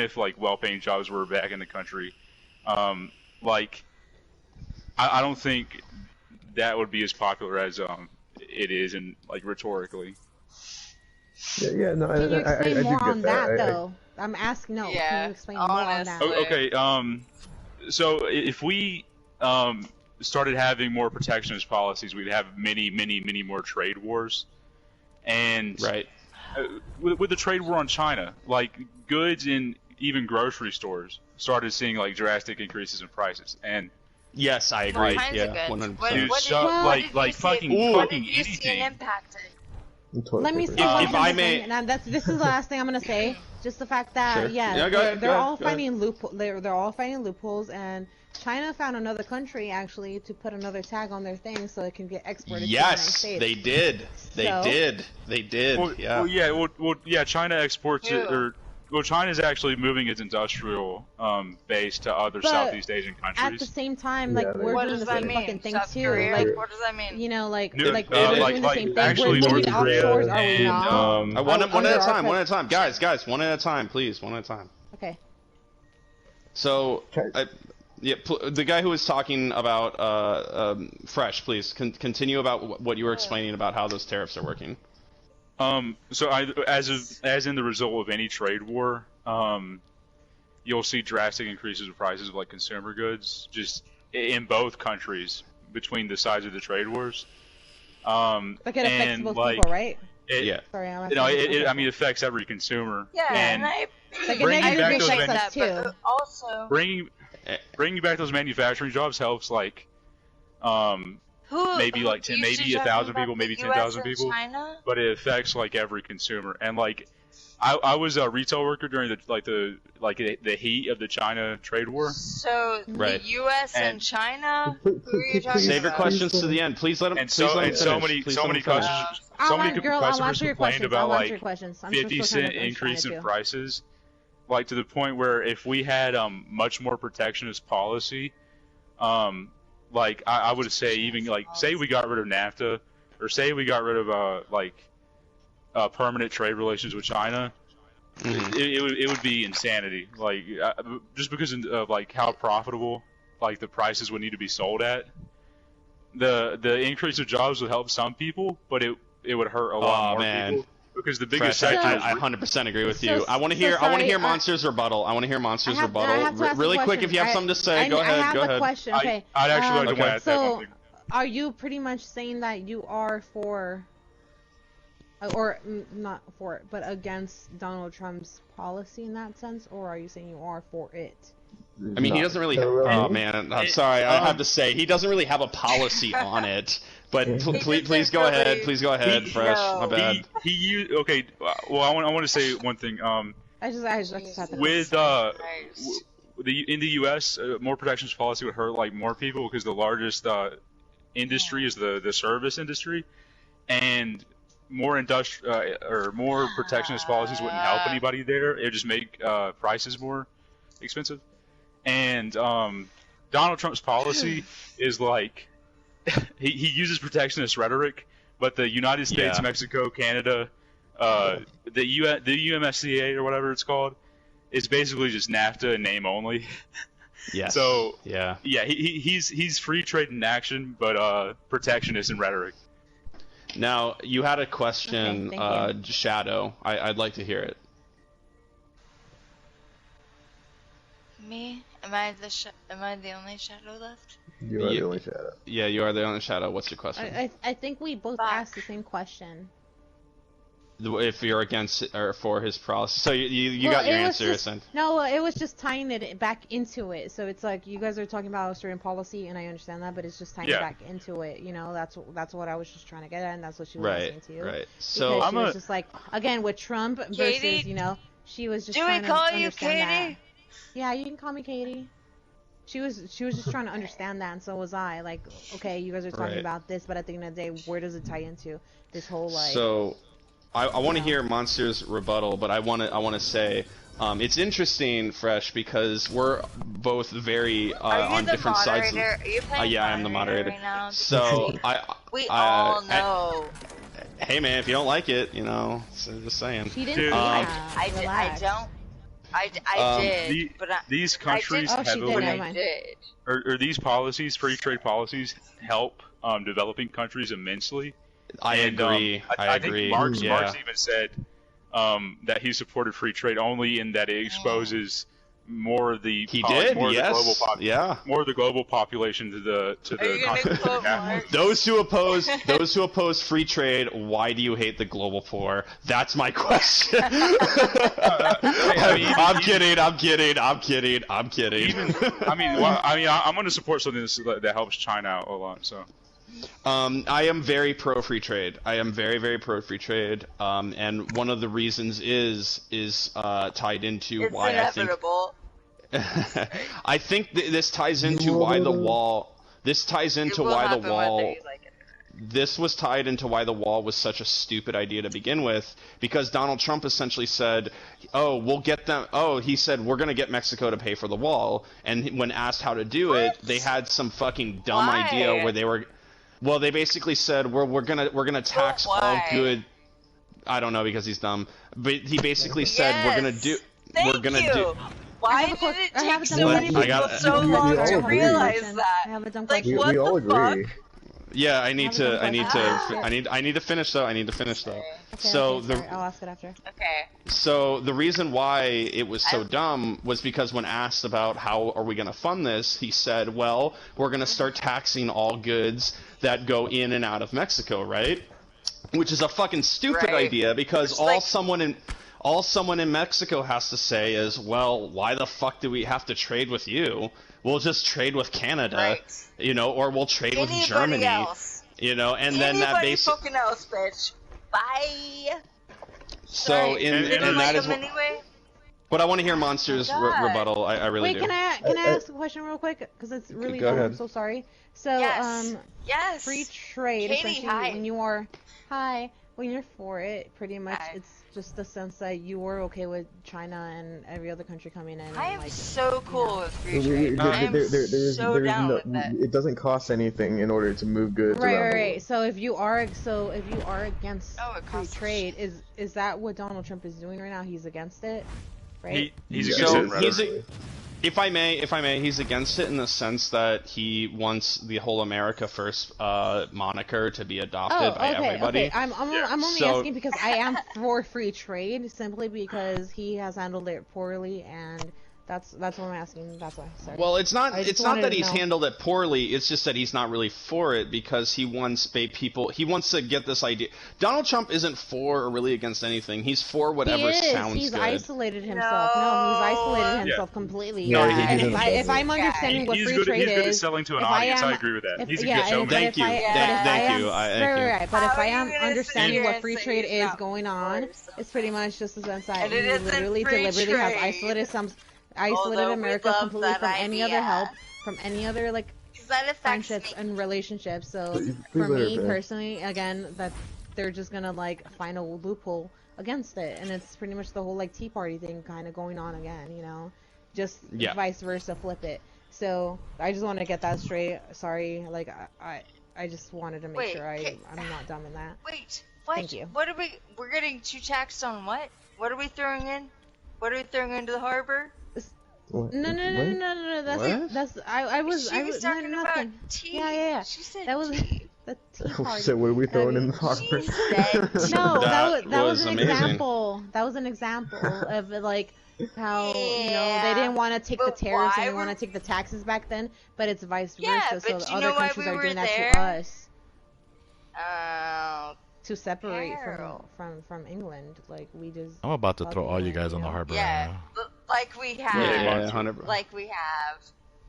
if like well-paying jobs were back in the country, like I don't think that would be as popular as it is, and like rhetorically. Yeah, no, Can you explain more on that, though? though? I'm asking. No, Yeah, can you explain more on that? Okay. So if we started having more protectionist policies, we'd have many more trade wars, and with the trade war on China, like goods in even grocery stores started seeing like drastic increases in prices, and yes, I agree. Yeah, 100%. Like fucking anything. Let me say one thing, and this is the last thing I'm gonna say. Just the fact that they're all finding loopholes, and China found another country actually to put another tag on their thing so it can get exported to the United States. They did. They did. Well, China exports it, or China's actually moving its industrial base to other Southeast Asian countries. At the same time, like we're doing the same fucking thing too. Like, what does that mean? You know, like we're doing the same thing. Actually, we're doing offshores, are we not? One at a time. One at a time, guys. One at a time, please. One at a time. Okay. So, the guy who was talking about Fresh, please continue about what you were explaining about how those tariffs are working. So as in the result of any trade war, you'll see drastic increases in prices of like consumer goods, just in both countries between the sides of the trade wars. Like it affects both people, right? Sorry, it affects every consumer. Yeah, and bringing back those manufacturing jobs helps, like, maybe 1,000 people, maybe 10,000 people, but it affects like every consumer. And like, I was a retail worker during the heat of the China trade war. So the U.S. and China. Who are you talking Save your about? questions to the end, please. Let them. So many customers complained about like 50-cent increase in prices, like to the point where if we had much more protectionist policy, like I would say, even like say we got rid of NAFTA, or say we got rid of permanent trade relations with China, it would be insanity. Like just because of like how profitable like the prices would need to be sold at. The increase of jobs would help some people, but it would hurt a lot more people. Because the biggest sector I 100% agree with you. I want to hear Monster's rebuttal. Really quick, if you have something to say, go ahead. I have a question. Okay. I'd actually like to add that one thing. Are you pretty much saying that you are for, or not for, but against Donald Trump's policy in that sense, or are you saying you are for it? I mean, he doesn't really. Oh man, I'm sorry. I have to say, he doesn't really have a policy on it. But please go ahead. Please go ahead, Fresh. My bad. Okay. Well, I want to say one thing. I just have to. With in the U.S., more protectionist policy would hurt like more people because the largest industry is the service industry, and more more protectionist policies wouldn't help anybody there. It would just make prices more expensive. And Donald Trump's policy is like. He uses protectionist rhetoric, but the United States, Mexico, Canada, the UMSCA or whatever it's called, is basically just NAFTA in name only. Yeah. So he's free trade in action, but protectionist in rhetoric. Now you had a question, Shadow. I'd like to hear it. Me? Am I the only Shadow left? You are the only Shadow. Yeah, you are the only Shadow. What's your question? I think we both asked the same question. If you're against or for his policy, so you got your answer. No, it was just tying it back into it. So it's like you guys are talking about a certain policy, and I understand that, but it's just tying it back into it. You know, that's what I was just trying to get at, and that's what she was saying to you. Right. So she was just like, again, with Trump versus, she was just trying to understand that. Yeah, you can call me Katie. She was just trying to understand that, and so was I. Like, okay, you guys are talking about this, but at the end of the day, where does it tie into this whole like? So, I want to hear Monster's rebuttal, but I want to say, it's interesting, Fresh, because we're both very on different sides. Are you playing yeah, I am the moderator. Right now? So we all know. Hey man, if you don't like it, so just saying. She didn't. I don't. I did, but these countries heavily, did. Or these policies, free trade policies, help developing countries immensely. I agree. I think Marx even said that he supported free trade only in that it exposes more of the more of the global population to the those who oppose free trade. Why do you hate the global poor? That's my question. I'm kidding. I'm kidding. I'm going to support something that helps China out a lot. So. I am very pro free trade. I am very, very pro free trade. And one of the reasons is tied into why inevitable. I think this ties into why the wall. This ties into why the wall. This was tied into why the wall was such a stupid idea to begin with, because Donald Trump essentially said, "Oh, we'll get them." Oh, he said we're gonna get Mexico to pay for the wall, and when asked how to do it, they had some fucking dumb idea where they were. Well, they basically said we're gonna tax all good. I don't know because he's dumb, but he basically said we're gonna do. Why did it take so many people so long to realize that? Like, what the fuck? Yeah, I need to finish though. Okay, so I'll ask it after. Okay. So the reason why it was so dumb was because when asked about how are we going to fund this, he said, "Well, we're going to start taxing all goods that go in and out of Mexico, right?" Which is a fucking stupid idea because all someone in Mexico has to say is, "Well, why the fuck do we have to trade with you? We'll just trade with Canada, you know, or we'll trade with Germany, you know." And then that basically fucking else, bitch. Bye. So and that is anyway? But I want to hear Monster's rebuttal. I really do. Wait, can I ask a question real quick? Because it's really Go ahead. I'm so sorry. So yes. Free trade. Katie, essentially, hi. when you're for it, pretty much it's just the sense that you were okay with China and every other country coming in. I am like, so cool with free trade. I am so down with that. It doesn't cost anything in order to move goods around the world. So if you are against free trade, is that what Donald Trump is doing right now? He's against it, right? He's against it. If I may, he's against it in the sense that he wants the whole America First moniker to be adopted by everybody. Okay. I'm only asking because I am for free trade, simply because he has handled it poorly, and that's what I'm asking. That's why. Sorry. Well, it's not that he's handled it poorly. It's just that he's not really for it because he wants people. He wants to get this idea. Donald Trump isn't for or really against anything. He's for whatever sounds good. He's isolated himself. No, he's isolated himself completely. No, if I'm understanding what free trade is, he's good at selling to an audience. I agree with that. He's a good showman. Thank you. Right. But if I am understanding what free trade is going on, it's pretty much just the sense that he literally deliberately has isolated America completely from any other help, from any other friendships and relationships. So for me personally, again, that they're just gonna find a loophole against it, and it's pretty much the whole Tea Party thing kind of going on again, you know, just vice versa, flip it. So I just want to get that straight. Sorry, I just wanted to make sure I'm not dumb in that. Wait, what? Thank you. What are we're getting too taxed on what? What are we throwing in? What are we throwing into the harbor? No. That's I was talking about tea. Yeah. She said that was tea. The tea party. So what are we throwing in the harbor? She said no, that was an amazing. example. That was an example of how they didn't want to take the tariffs and they want to take the taxes back then, but it's vice versa. So the other countries are doing that to us. To separate from England, we just. I'm about to throw all you guys on the harbor. Yeah, right now. like we have. 100%. Like we have.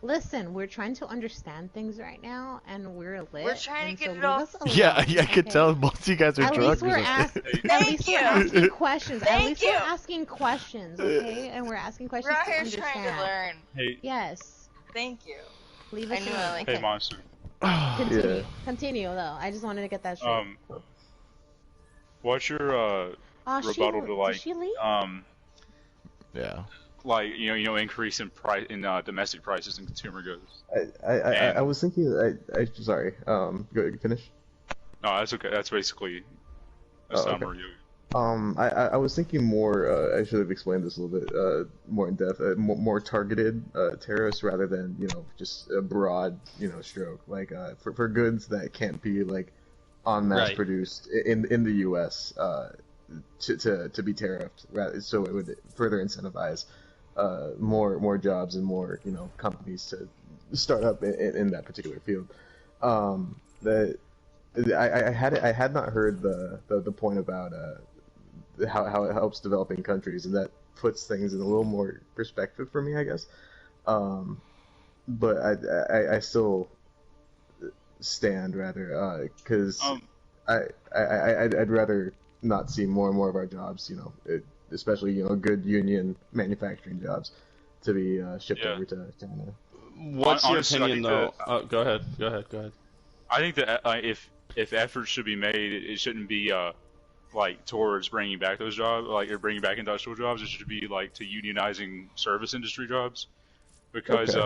Listen, we're trying to understand things right now, and we're lit. We're trying to get it all. Yeah, I could tell most of you guys are drunk. We're asking questions. At least we're asking questions, okay? And we're asking questions to understand. We're out here trying to learn. Hey. Yes. Thank you. Leave us alone. Hey, Monster. Continue, though. I just wanted to get that straight. What's your rebuttal to did she leave? Yeah. Increase in price in domestic prices and consumer goods. I was thinking. Sorry. Go finish. No, that's okay. That's basically a summary. I was thinking more. I should have explained this a little bit more in depth. More targeted tariffs rather than just a broad stroke. Like for goods that can't be like en masse produced in the U.S. To be tariffed, so it would further incentivize more jobs and more companies to start up in that particular field. That I had not heard the point about how it helps developing countries, and that puts things in a little more perspective for me, I guess. But I still stand rather because I'd rather not see more and more of our jobs, especially good union manufacturing jobs, to be shipped over to China. What's your opinion, though? Go ahead. I think that if efforts should be made, it shouldn't be like towards bringing back those jobs, like or bringing back industrial jobs. It should be like to unionizing service industry jobs, because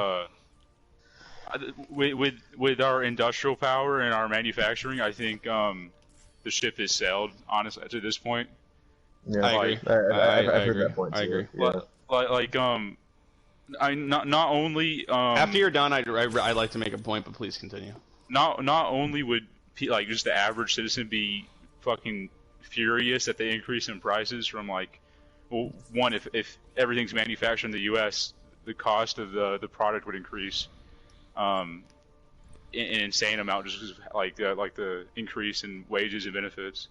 with our industrial power and our manufacturing, I think the ship has sailed, honestly, to this point. Yeah, I agree. I've heard that point too. I agree. Yeah. Not only after you're done, I'd like to make a point, but please continue. Not only would like just the average citizen be fucking furious that they increase in prices from one, if everything's manufactured in the U.S., the cost of the product would increase an insane amount, just because like the increase in wages and benefits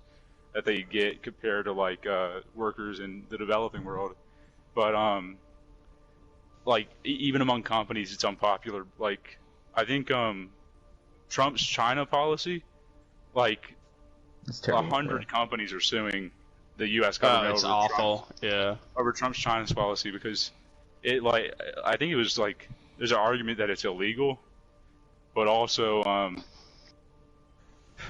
that they get compared to workers in the developing world. But even among companies, it's unpopular. I think Trump's China policy, 100 companies are suing the U.S. government. It's awful. Over Trump's China's policy, because I think it was there's an argument that it's illegal, but also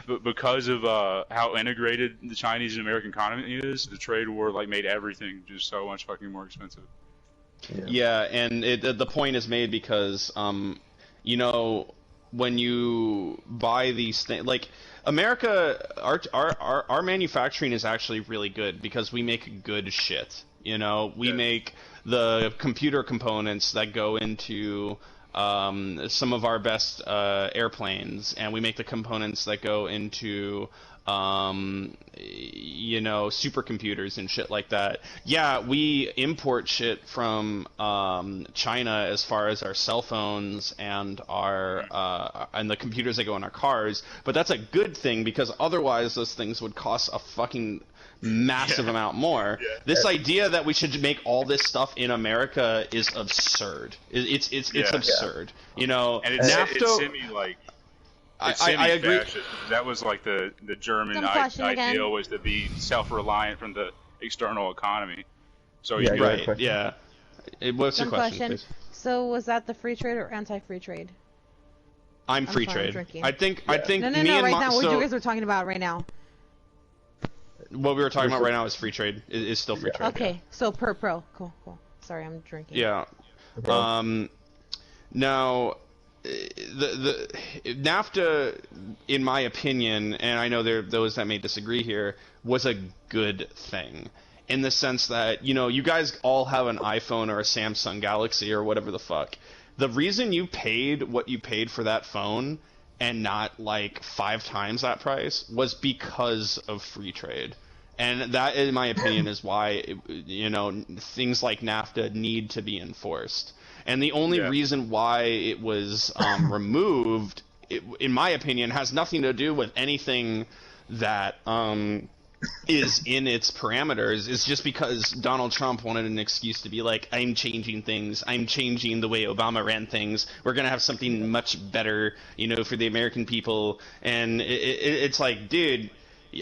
but because of how integrated the Chinese and American economy is, the trade war made everything just so much fucking more expensive. Yeah, and the point is made because when you buy these things, America, our manufacturing is actually really good because we make good shit. We make the computer components that go into some of our best airplanes, and we make the components that go into supercomputers and shit like that. Yeah, we import shit from China as far as our cell phones and our and the computers that go in our cars, but that's a good thing because otherwise those things would cost a fucking massive amount more. This idea that we should make all this stuff in America is absurd. It's absurd. And NAFTA. I agree. That was the German ideal, was to be self-reliant from the external economy. So yeah. What's your question, please? So was that the free trade or anti-free trade? I'm free trade. I think. No. Right now, what you guys are talking about right now. What we were talking about right now is free trade. Is still free trade. Okay, so pro. Cool. Sorry, I'm drinking. Yeah. Now, the NAFTA, in my opinion, and I know there are those that may disagree here, was a good thing. In the sense that, you guys all have an iPhone or a Samsung Galaxy or whatever the fuck. The reason you paid what you paid for that phone and not 5 times that price was because of free trade. And that, in my opinion, is why, things like NAFTA need to be enforced. And the only reason why it was removed, in my opinion, has nothing to do with anything that is in its parameters. It's just because Donald Trump wanted an excuse to be I'm changing things. I'm changing the way Obama ran things. We're going to have something much better, for the American people. And it's dude,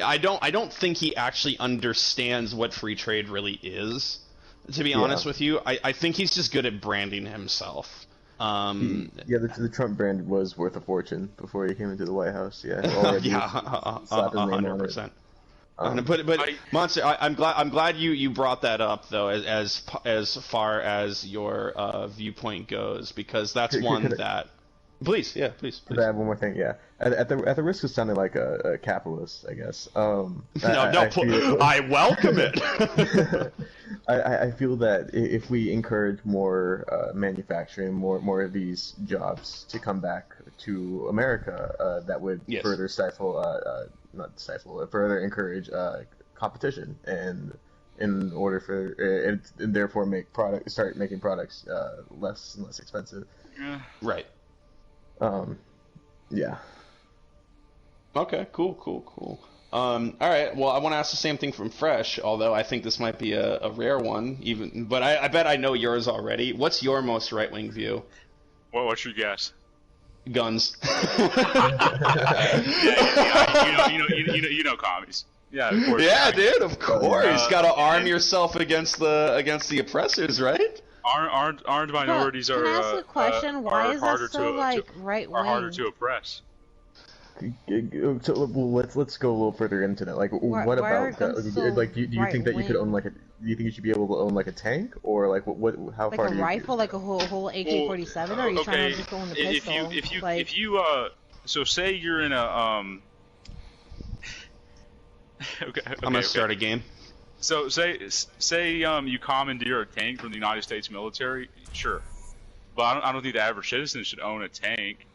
I don't think he actually understands what free trade really is, to be honest with you. I think he's just good at branding himself. The Trump brand was worth a fortune before he came into the White House. 100%. But Monster, I'm glad you brought that up though, as far as your viewpoint goes, because that's Please, yeah, please. I have one more thing, yeah. At the risk of sounding like a capitalist, I guess. I welcome it. I feel that if we encourage more manufacturing, more of these jobs to come back to America, that would further further encourage competition, and in order for and therefore start making products less and less expensive. Right. Yeah. Okay, cool. Alright, well, I want to ask the same thing from Fresh, although I think this might be a rare one, but I bet I know yours already. What's your most right-wing view? What's your guess? Guns. You know commies. Yeah, of course. Yeah, dude, of course. Gotta arm yourself against the oppressors, right? Armed minorities Can I ask a question? Why is that so right wing? Are harder to oppress. So, well, let's go a little further into that. Like, what about that? Like, do you think that you could own do you think you should be able to own like a tank, or like how far? Like a rifle, like a whole AK-47, or are you trying to just own the pistol? If you so say you're in a okay, I'm gonna start a game. So say you commandeer a tank from the United States military, sure, but I don't think the average citizen should own a tank.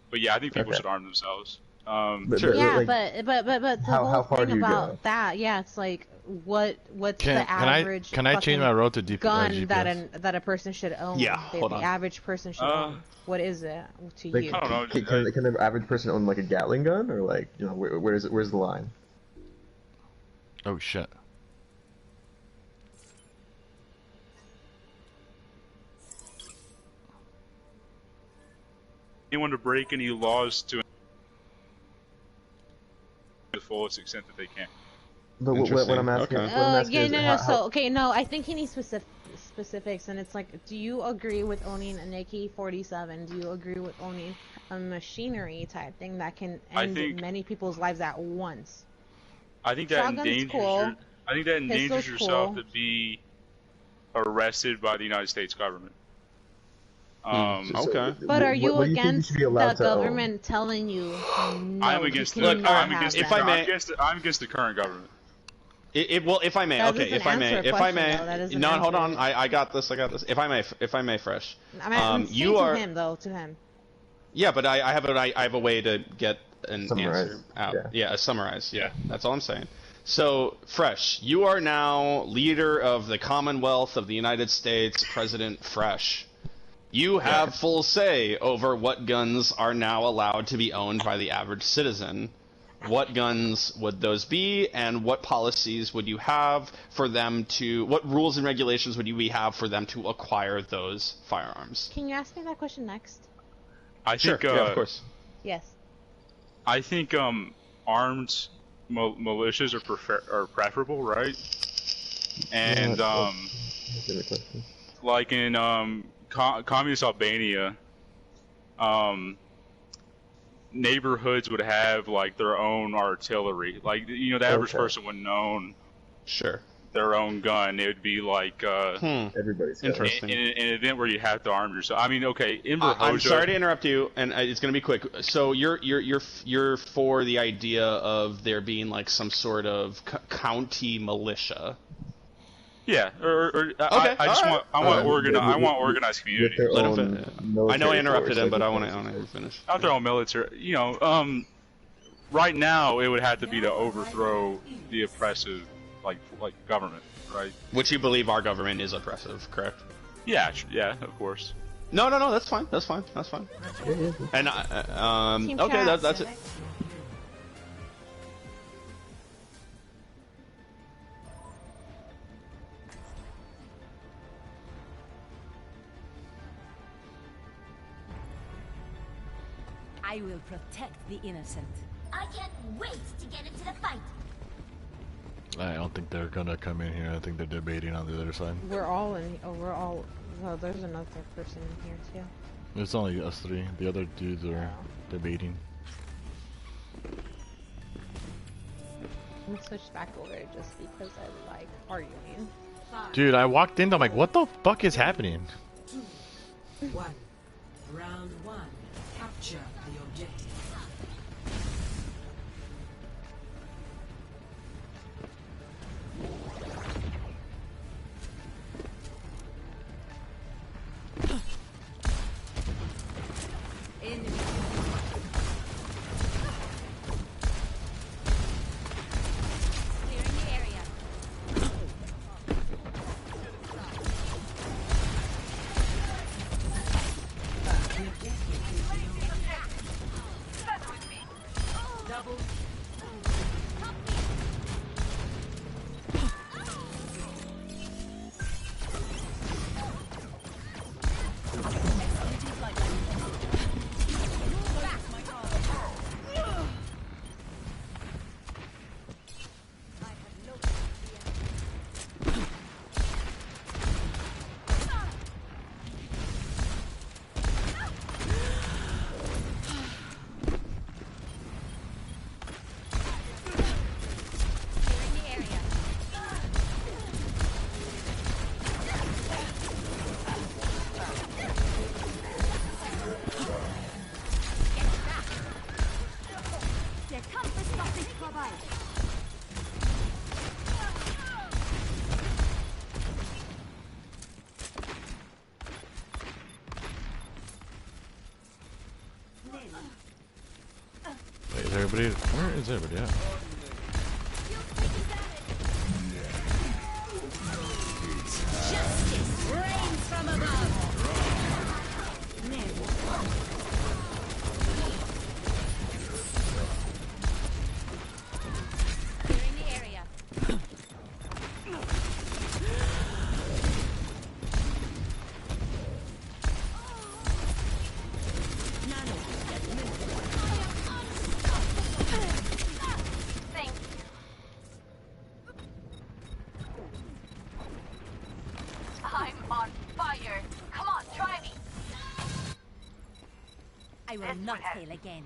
But yeah, I think people should arm themselves. Sure. Yeah, like, but the whole thing about that, yeah, it's like what's the average? Can I change my road to deep gun that a person should own? Yeah, hold on. The average person should own. What is it to you? I don't know. Can the average person own like a Gatling gun, or like where's the line? Oh shit. Anyone to break any laws to the fullest extent that they can. But what I'm asking, I think he needs specifics, and it's like, do you agree with owning an AK-47? Do you agree with owning a machinery type thing that can end many people's lives at once? I think that endangers yourself to be arrested by the United States government. Okay. But are you against the government telling you no? I'm against I'm against the current government. Well, if I may, if I may. No, hold on. I got this. If I may, Fresh. You are to him. Yeah, but I have a way to get an answer out. Yeah, summarize. Yeah, that's all I'm saying. So, Fresh, you are now leader of the Commonwealth of the United States, President Fresh. You have full say over what guns are now allowed to be owned by the average citizen. What guns would those be, and what policies would you have for them to... What rules and regulations would you have for them to acquire those firearms? Can you ask me that question next? I think, yeah, of course. Yes. I think armed militias are preferable, right? And like in communist Albania, neighborhoods would have like their own artillery. Like the average person wouldn't own their own gun. It would be like everybody's interesting. In an event where you have to arm yourself. I mean, okay, in I'm sorry to interrupt you, and it's going to be quick. So you're for the idea of there being like some sort of county militia. Yeah, I want organized community. I know I interrupted him, but I want to finish. Not their own military. Right now it would have to be to overthrow the oppressive, like government, right? Which you believe our government is oppressive, correct? Yeah, of course. No, that's fine. And okay, that's it. I will protect the innocent. I can't wait to get into the fight. I don't think they're gonna come in here. I think they're debating on the other side. Well, there's another person in here too. It's only us three. The other dudes are debating. I'm gonna switch back over just because I like arguing. Dude, I walked in, I'm like, what the fuck is happening? 2, 1. Round 1. Capture the objective. Wait, is everybody? Where is everybody at? Justice reigns from above. Clearing the area. I will not fail again.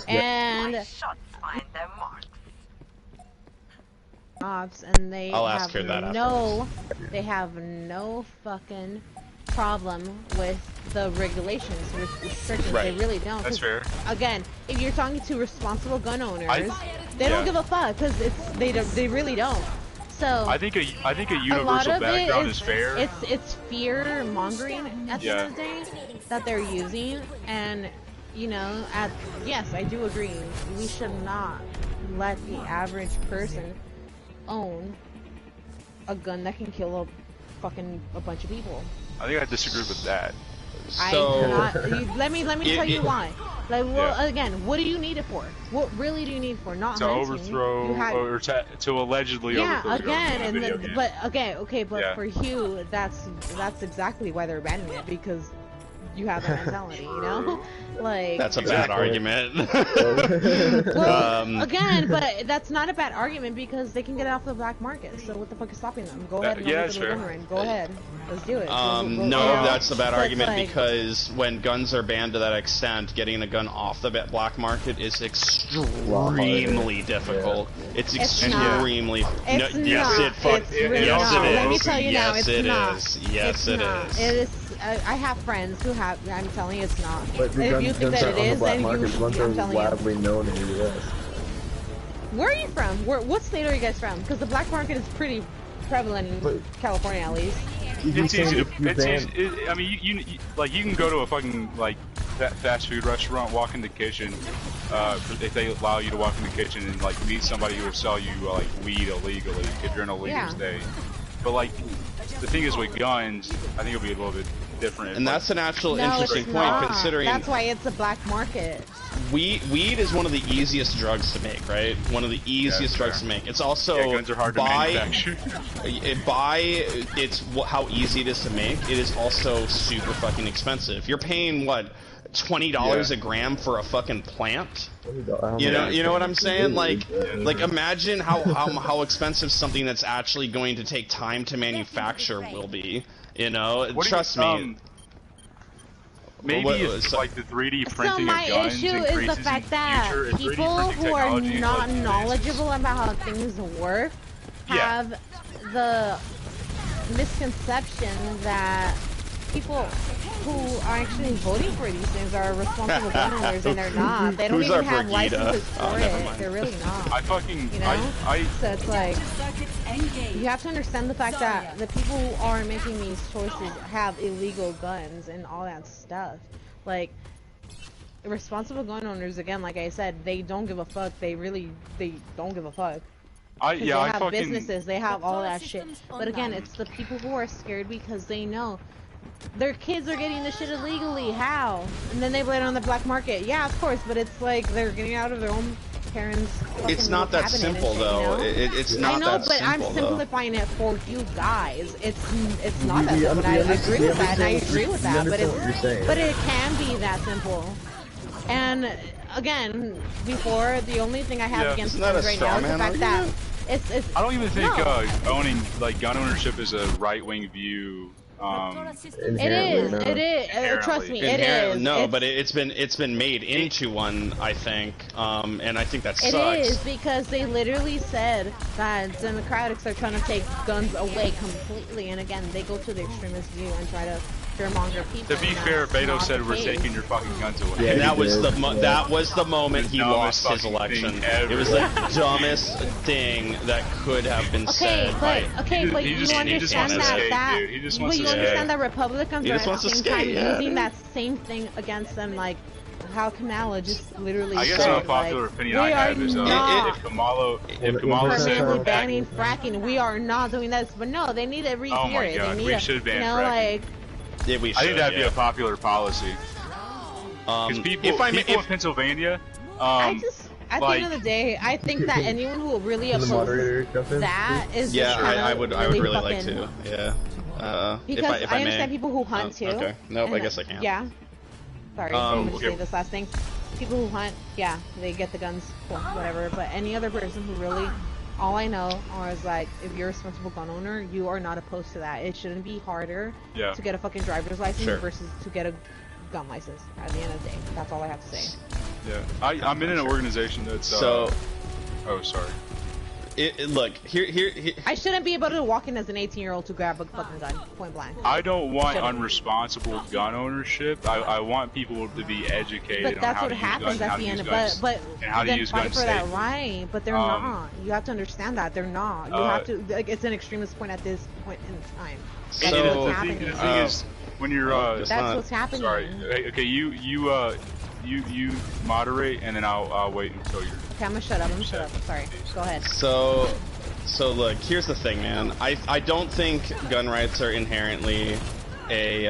And and they have no fucking problem with the regulations, restrictions. Right. They really don't. That's fair. Again, if you're talking to responsible gun owners, they don't give a fuck because they really don't. So I think a universal background is fair. It's fear mongering at the end of the day that they're using, and you know, yes, I do agree. We should not let the average person own a gun that can kill a bunch of people. I think I disagree with that. Let me tell you why. Like, well, again, what do you need it for? What really do you need it for? Not to hunting. Overthrow or to allegedly overthrow. But for you, that's exactly why they're banning it, because you have that mentality, you know? Like, that's a bad argument. Well, again, but that's not a bad argument because they can get it off the black market. So what the fuck is stopping them? Go ahead and open the gun run. Go ahead. Let's do it. That's a bad argument because when guns are banned to that extent, getting a gun off the black market is extremely difficult. It's extremely. Yes, it is. Let me tell you now, it's not. Yes, it is. It is. I have friends who have. I'm telling you, it's not. But if you think that it is, then guns are widely known in the U.S. Where are you from? What state are you guys from? Because the black market is pretty prevalent in California, at least. It's easy to. I mean, you can go to a fucking fast food restaurant, walk in the kitchen, if they allow you to walk in the kitchen and meet somebody who will sell you weed illegally if you're in a legal state. But the thing is with guns, I think it'll be a little bit different. And that's an actual interesting point, considering that's why it's a black market. Weed is one of the easiest drugs to make, right? One of the easiest drugs to make. It's also guns are hard to manufacture. How easy it is to make. It is also super fucking expensive. You're paying what? $20 a gram for a fucking plant? You know what I'm saying? Like imagine how expensive something that's actually going to take time to manufacture will be. You know, trust me. Maybe it's the 3D printing of guns. So my issue is the fact that people who are not knowledgeable about how things work have the misconception that people who are actually voting for these things are responsible gun owners, and they're not. They don't even have licenses for it. They're really not. I fucking, you know? So it's like, you have to understand the fact that the people who are making these choices have illegal guns and all that stuff. Like, responsible gun owners, again, like I said, they don't give a fuck. They don't give a fuck. They have businesses, they have all that shit. But again, it's the people who are scared because they know their kids are getting this shit illegally. How? And then they blame it on the black market. Yeah, of course, but it's like they're getting out of their own parents' It's not that simple, though. It's not that simple. I know, but I'm simplifying it for you guys. It's not that simple. I agree with that, and I agree with that. But it can be that simple. And again, before, the only thing I have against guns right now is the fact that it's. I don't even think owning gun ownership is a right-wing view. It is. Trust me, it is. No, but it's been made into one, I think, and I think that sucks. It is because they literally said that Democrats are trying to take guns away completely, and again, they go to the extremist view and try to fearmonger people. To be fair, Beto said we're taking your fucking guns away. Yeah, and that was the moment he lost his election. It was the dumbest thing that could have been said. But you understand that Republicans are at the same time using that same thing against them, like how Kamala just literally I guess an unpopular opinion I have is if Kamala said banning fracking, we are not doing this. But no, they need to rehear it. They need we should ban fracking. Yeah, we should, I think that'd be a popular policy. Because people in Pennsylvania, at the end of the day, I think that anyone who really opposes that is I would really like to. Yeah. Because if I understand people who hunt too. Okay. Nope, I guess I can. Yeah. Sorry, I'm gonna say this last thing. People who hunt, yeah, they get the guns, cool, whatever. But any other person who really, all I know is like, if you're a responsible gun owner, you are not opposed to that. It shouldn't be harder to get a fucking driver's license versus to get a gun license. At the end of the day, that's all I have to say. Yeah, I'm in an organization that's oh, sorry. Look, here. I shouldn't be able to walk in as an 18-year-old to grab a fucking gun, point blank. I don't want unresponsible gun ownership. I want people to be educated on how to use guns. But that's what happens at the end. But then fight for that right. But they're not. You have to understand that they're not. You have to. Like, it's an extremist point at this point in time. So the thing is, when you're that's what's happening. Sorry. Okay, you moderate, and then I'll wait until you're. Okay, I'm gonna shut up. Sorry. Go ahead. So look, here's the thing, man. I don't think gun rights are inherently a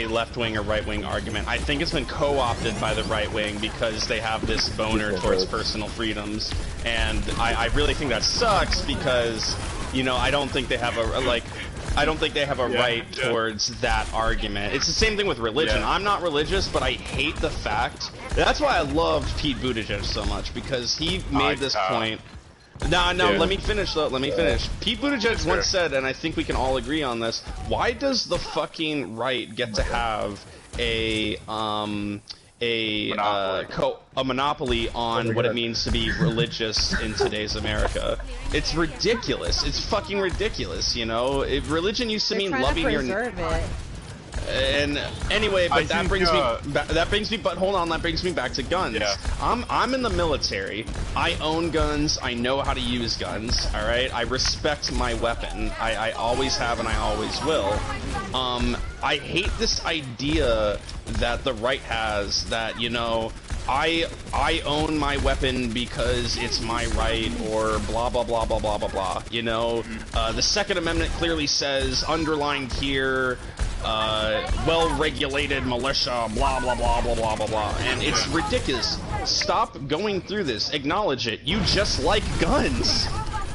left wing or right wing argument. I think it's been co-opted by the right wing because they have this boner towards personal freedoms, and I really think that sucks because, you know, I don't think they have a right towards that argument. It's the same thing with religion. Yeah. I'm not religious, but I hate the fact. That's why I loved Pete Buttigieg so much, because he made this point. No, let me finish though. Let me finish. Pete Buttigieg once said, and I think we can all agree on this, why does the fucking right get to have a monopoly on what it means to be religious in today's America? It's ridiculous. It's fucking ridiculous, you know? Religion used to mean loving your... And anyway, but that brings me back to guns. Yeah. I'm in the military. I own guns. I know how to use guns. All right. I respect my weapon. I always have and I always will. I hate this idea that the right has that, you know, I own my weapon because it's my right, or blah blah blah blah blah blah blah. You know, the Second Amendment clearly says, underlined here, well-regulated militia, blah blah blah blah blah blah blah, and it's ridiculous. Stop going through this. Acknowledge it. You just like guns.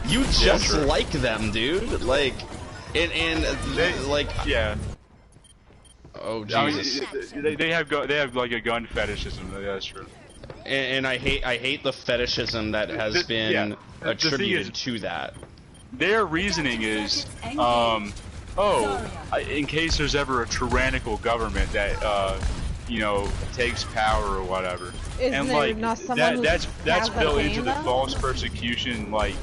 You just like them, dude. Like, yeah. Oh Jesus! I mean, they have like a gun fetishism. That's true. And I hate the fetishism that has been attributed to that. Their reasoning is, in case there's ever a tyrannical government that you know, takes power or whatever. And like that's built into the false persecution, like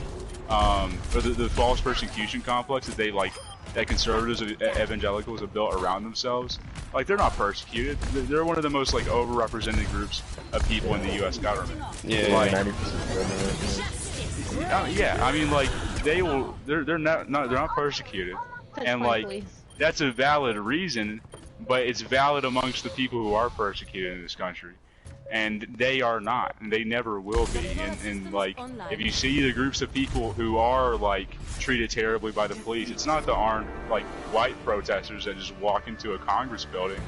or the false persecution complex that they like that conservatives and evangelicals have built around themselves, like, they're not persecuted. They're one of the most, like, overrepresented groups of people in the U.S. government. Yeah, like, 90%. Yeah, I mean, like, they're not persecuted, and like, that's a valid reason, but it's valid amongst the people who are persecuted in this country. And they are not, and they never will be. And like, if you see the groups of people who are like treated terribly by the police, it's not the armed like white protesters that just walk into a Congress building.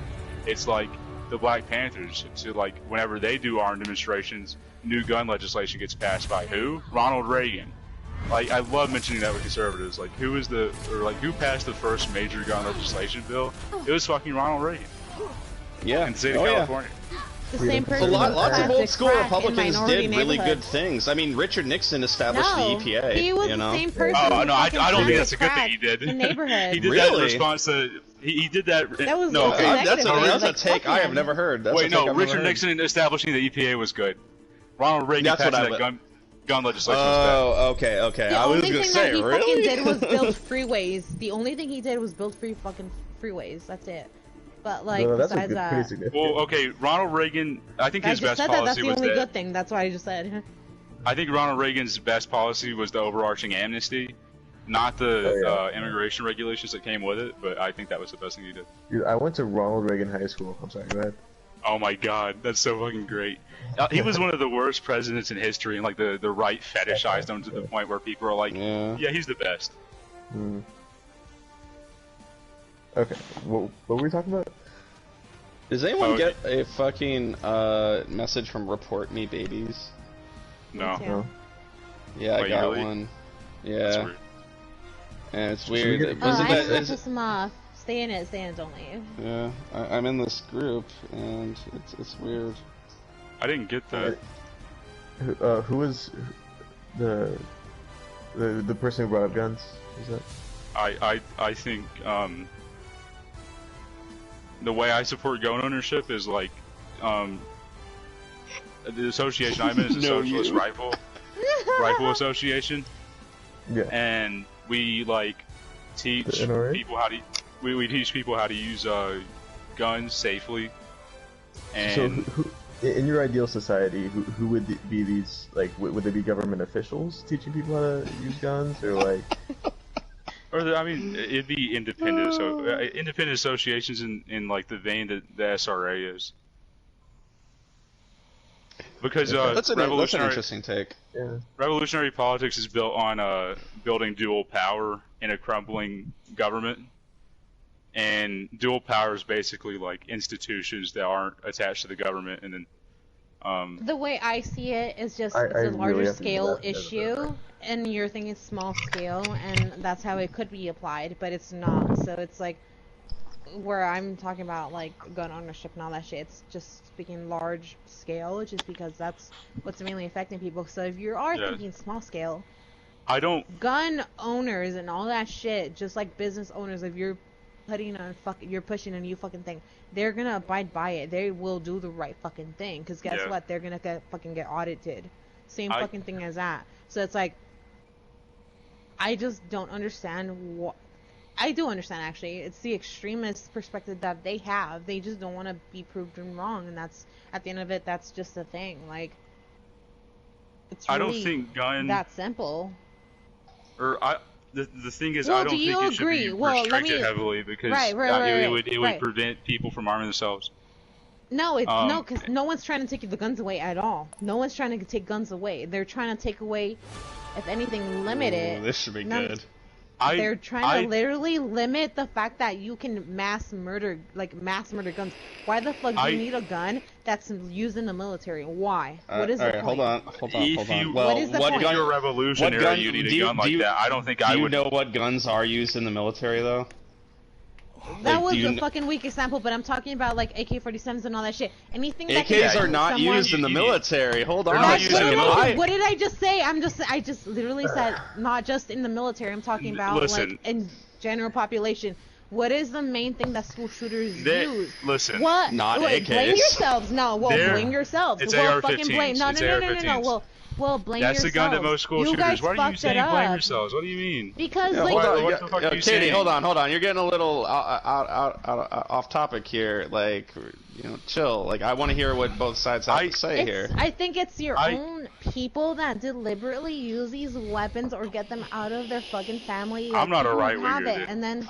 It's like the Black Panthers. So like, whenever they do armed demonstrations, new gun legislation gets passed by who? Ronald Reagan. Like, I love mentioning that with conservatives. Like, who passed the first major gun legislation bill? It was fucking Ronald Reagan. Yeah. In the state of California. The same person. Lots of old school Republicans did really good things. I mean, Richard Nixon established the EPA. He was the same person. Oh no, I don't think that's a good thing he did. In neighborhood. He did that in response to. He did that. That was no. Okay. That's a take I have never heard. Wait, no. Richard Nixon establishing the EPA was good. Ronald Reagan passed that gun legislation. Oh, okay. I was gonna say, really? The only thing that he fucking did was build freeways. The only thing he did was build fucking freeways. That's it. But like, besides that, well, okay, Ronald Reagan. I think his best policy was that's the only good thing. That's what I just said. I think Ronald Reagan's best policy was the overarching amnesty, not the immigration regulations that came with it. But I think that was the best thing he did. Dude, I went to Ronald Reagan High School. I'm sorry, go ahead. Oh my God, that's so fucking great. He was one of the worst presidents in history, and like the right fetishized him to the point where people are like, yeah he's the best. Mm. Okay, what were we talking about? Does anyone get a fucking message from Report Me Babies? No. Yeah, I got one. Yeah. That's weird. And it's weird. I piss them off. Stay in it, don't leave. Yeah, I'm in this group, and it's weird. I didn't get that. Who was the person who brought up guns? Is that? I think the way I support gun ownership is like the association I'm in is a Socialist Rifle Association. Yeah. And we like teach people how to we teach people how to use guns safely. And so who, in your ideal society, who would be these, like, would they be government officials teaching people how to use guns, or like? Or I mean, it'd be independent, independent associations in like the vein that the SRA is. Because that's an interesting take. Yeah. Revolutionary politics is built on building dual power in a crumbling government, and dual power is basically like institutions that aren't attached to the government, and then. The way I see it is just it's a larger scale issue, and you're thinking small scale, and that's how it could be applied, but it's not. So it's like where I'm talking about like gun ownership and all that shit. It's just speaking large scale, just because that's what's mainly affecting people. So if you are thinking small scale, gun owners and all that shit, just like business owners, if you're pushing a new fucking thing, they're gonna abide by it. They will do the right fucking thing, because guess what? They're gonna get audited. Same fucking thing as that. So it's like, I just don't understand what. I do understand, actually. It's the extremist perspective that they have. They just don't want to be proven wrong, and that's, at the end of it, that's just a thing. Like, it's really I don't think that simple. The thing is, I don't think it should be restricted heavily, because it would prevent people from arming themselves. No, because no one's trying to take the guns away at all. No one's trying to take guns away. They're trying to take away, if anything, limit it. This should be good. They're trying to literally limit the fact that you can mass murder guns. Why the fuck do you need a gun that's used in the military? Why? What is the point? Hold on. What is the point? If you're a revolutionary, you need a gun like that. I don't think I would. Do you know what guns are used in the military, though? That was a fucking weak example, but I'm talking about like AK-47s and all that shit. Anything that AKs are not used in the military. Hold on. What did I just say? I just literally said not just in the military. I'm talking about like in general population. What is the main thing that school shooters use? Listen. What? Not AKs. Blame yourselves. No. Well, blame yourselves. It's well, AR-15s. fucking blame. No. Well, Well, blame That's yourselves. the gun that most school shooters. Why are you saying blame yourselves? What do you mean? Because what the fuck are you saying? Katie, hold on. You're getting a little off topic here. Like, you know, chill. Like, I want to hear what both sides have to say here. I think it's your own people that deliberately use these weapons or get them out of their fucking family. I'm not a right winger, dude. And then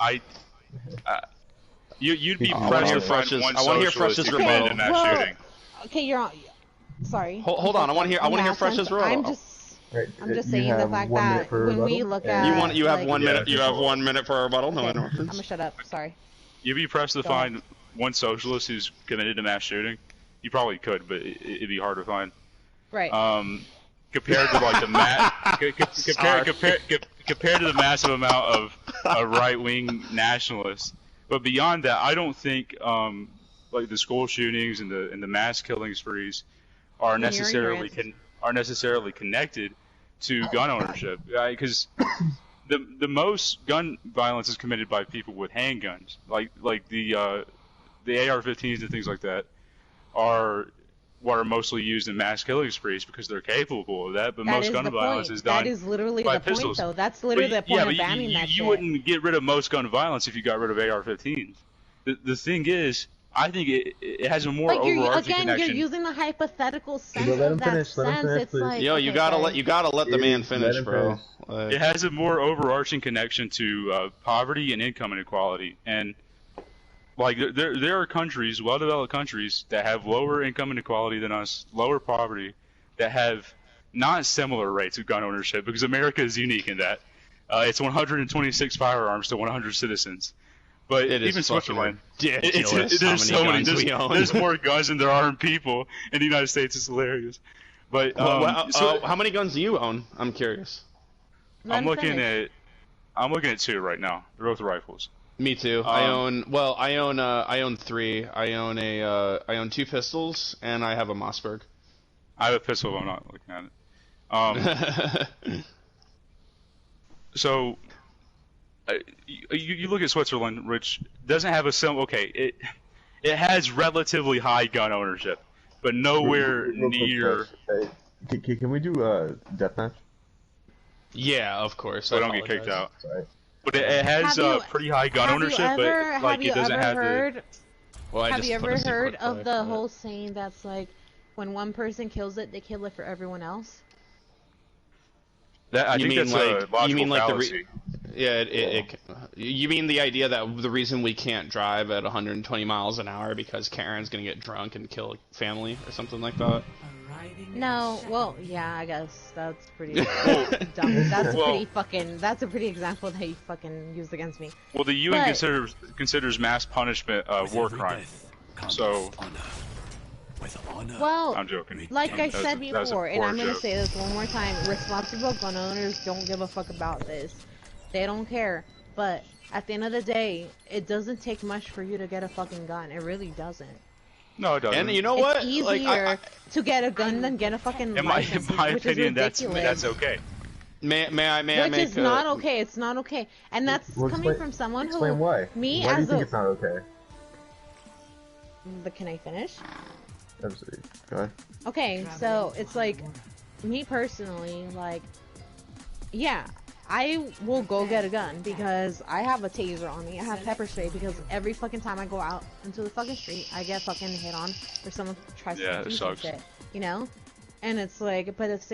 you'd be pressed to find one socialist who committed in that shooting. Okay, you're on. Sorry. Hold on. I want to hear Fresh's role. I'm just saying the fact that when we look at you have 1 minute. You have 1 minute for a rebuttal. No interruptions. I'm gonna shut up. Sorry. You'd be pressed to find one socialist who's committed a mass shooting. You probably could, but it'd be hard to find. Right. Compared to like the compared to the massive amount of right-wing nationalists. But beyond that, I don't think like the school shootings and the mass killing sprees are necessarily connected to gun ownership, because the most gun violence is committed by people with handguns, like the AR-15s and things like that are what are mostly used in mass killing sprees because they're capable of that. But most gun violence is done by pistols. That is literally the point, though. That's literally the point of banning that shit. You wouldn't get rid of most gun violence if you got rid of AR-15s. The thing is, I think it has a more overarching connection. You're using the hypothetical sense of that sense. It's like, yo, you gotta let the man finish, bro. It has a more overarching connection to poverty and income inequality, and like there are countries, well-developed countries, that have lower income inequality than us, lower poverty, that have not similar rates of gun ownership, because America is unique in that it's 126 firearms to 100 citizens. But even Switzerland, there's more guns than there are in the United States. It's hilarious. But so how many guns do you own? I'm curious. I'm looking at 2 right now. They're both rifles. Me too. I own 3. I own 2 pistols and I have a Mossberg. I have a pistol, but I'm not looking at it. So. You look at Switzerland, which doesn't have it has relatively high gun ownership, but nowhere near. Can we do deathmatch? Yeah, of course. So I don't get kicked out. Sorry. But it has pretty high gun ownership, but like it doesn't have the. Have you ever heard of the whole saying that's like, when one person kills it, they kill it for everyone else? I think that's a logical fallacy. You mean the idea that the reason we can't drive at 120 miles an hour because Karen's gonna get drunk and kill a family or something like that? No, well, yeah, I guess that's pretty dumb. That's a pretty example that you fucking used against me. Well, the UN considers mass punishment a war crime. So. Well, I'm joking. Like I said before, and I'm gonna say this one more time: responsible gun owners don't give a fuck about this. They don't care. But at the end of the day, it doesn't take much for you to get a fucking gun. It really doesn't. No, it doesn't. And you know what? It's easier to get a gun than get a fucking license. In my opinion, that's okay. May I make? Which is not okay. It's not okay, and that's coming from someone who. Explain why. Me why as do you think it's not okay? But can I finish? Absolutely. Go ahead. Okay, so it's like, me personally, like, yeah, I will go get a gun because I have a taser on me. I have pepper spray because every fucking time I go out into the fucking street, I get fucking hit on or someone tries to do some shit, you know? And it's like, but at the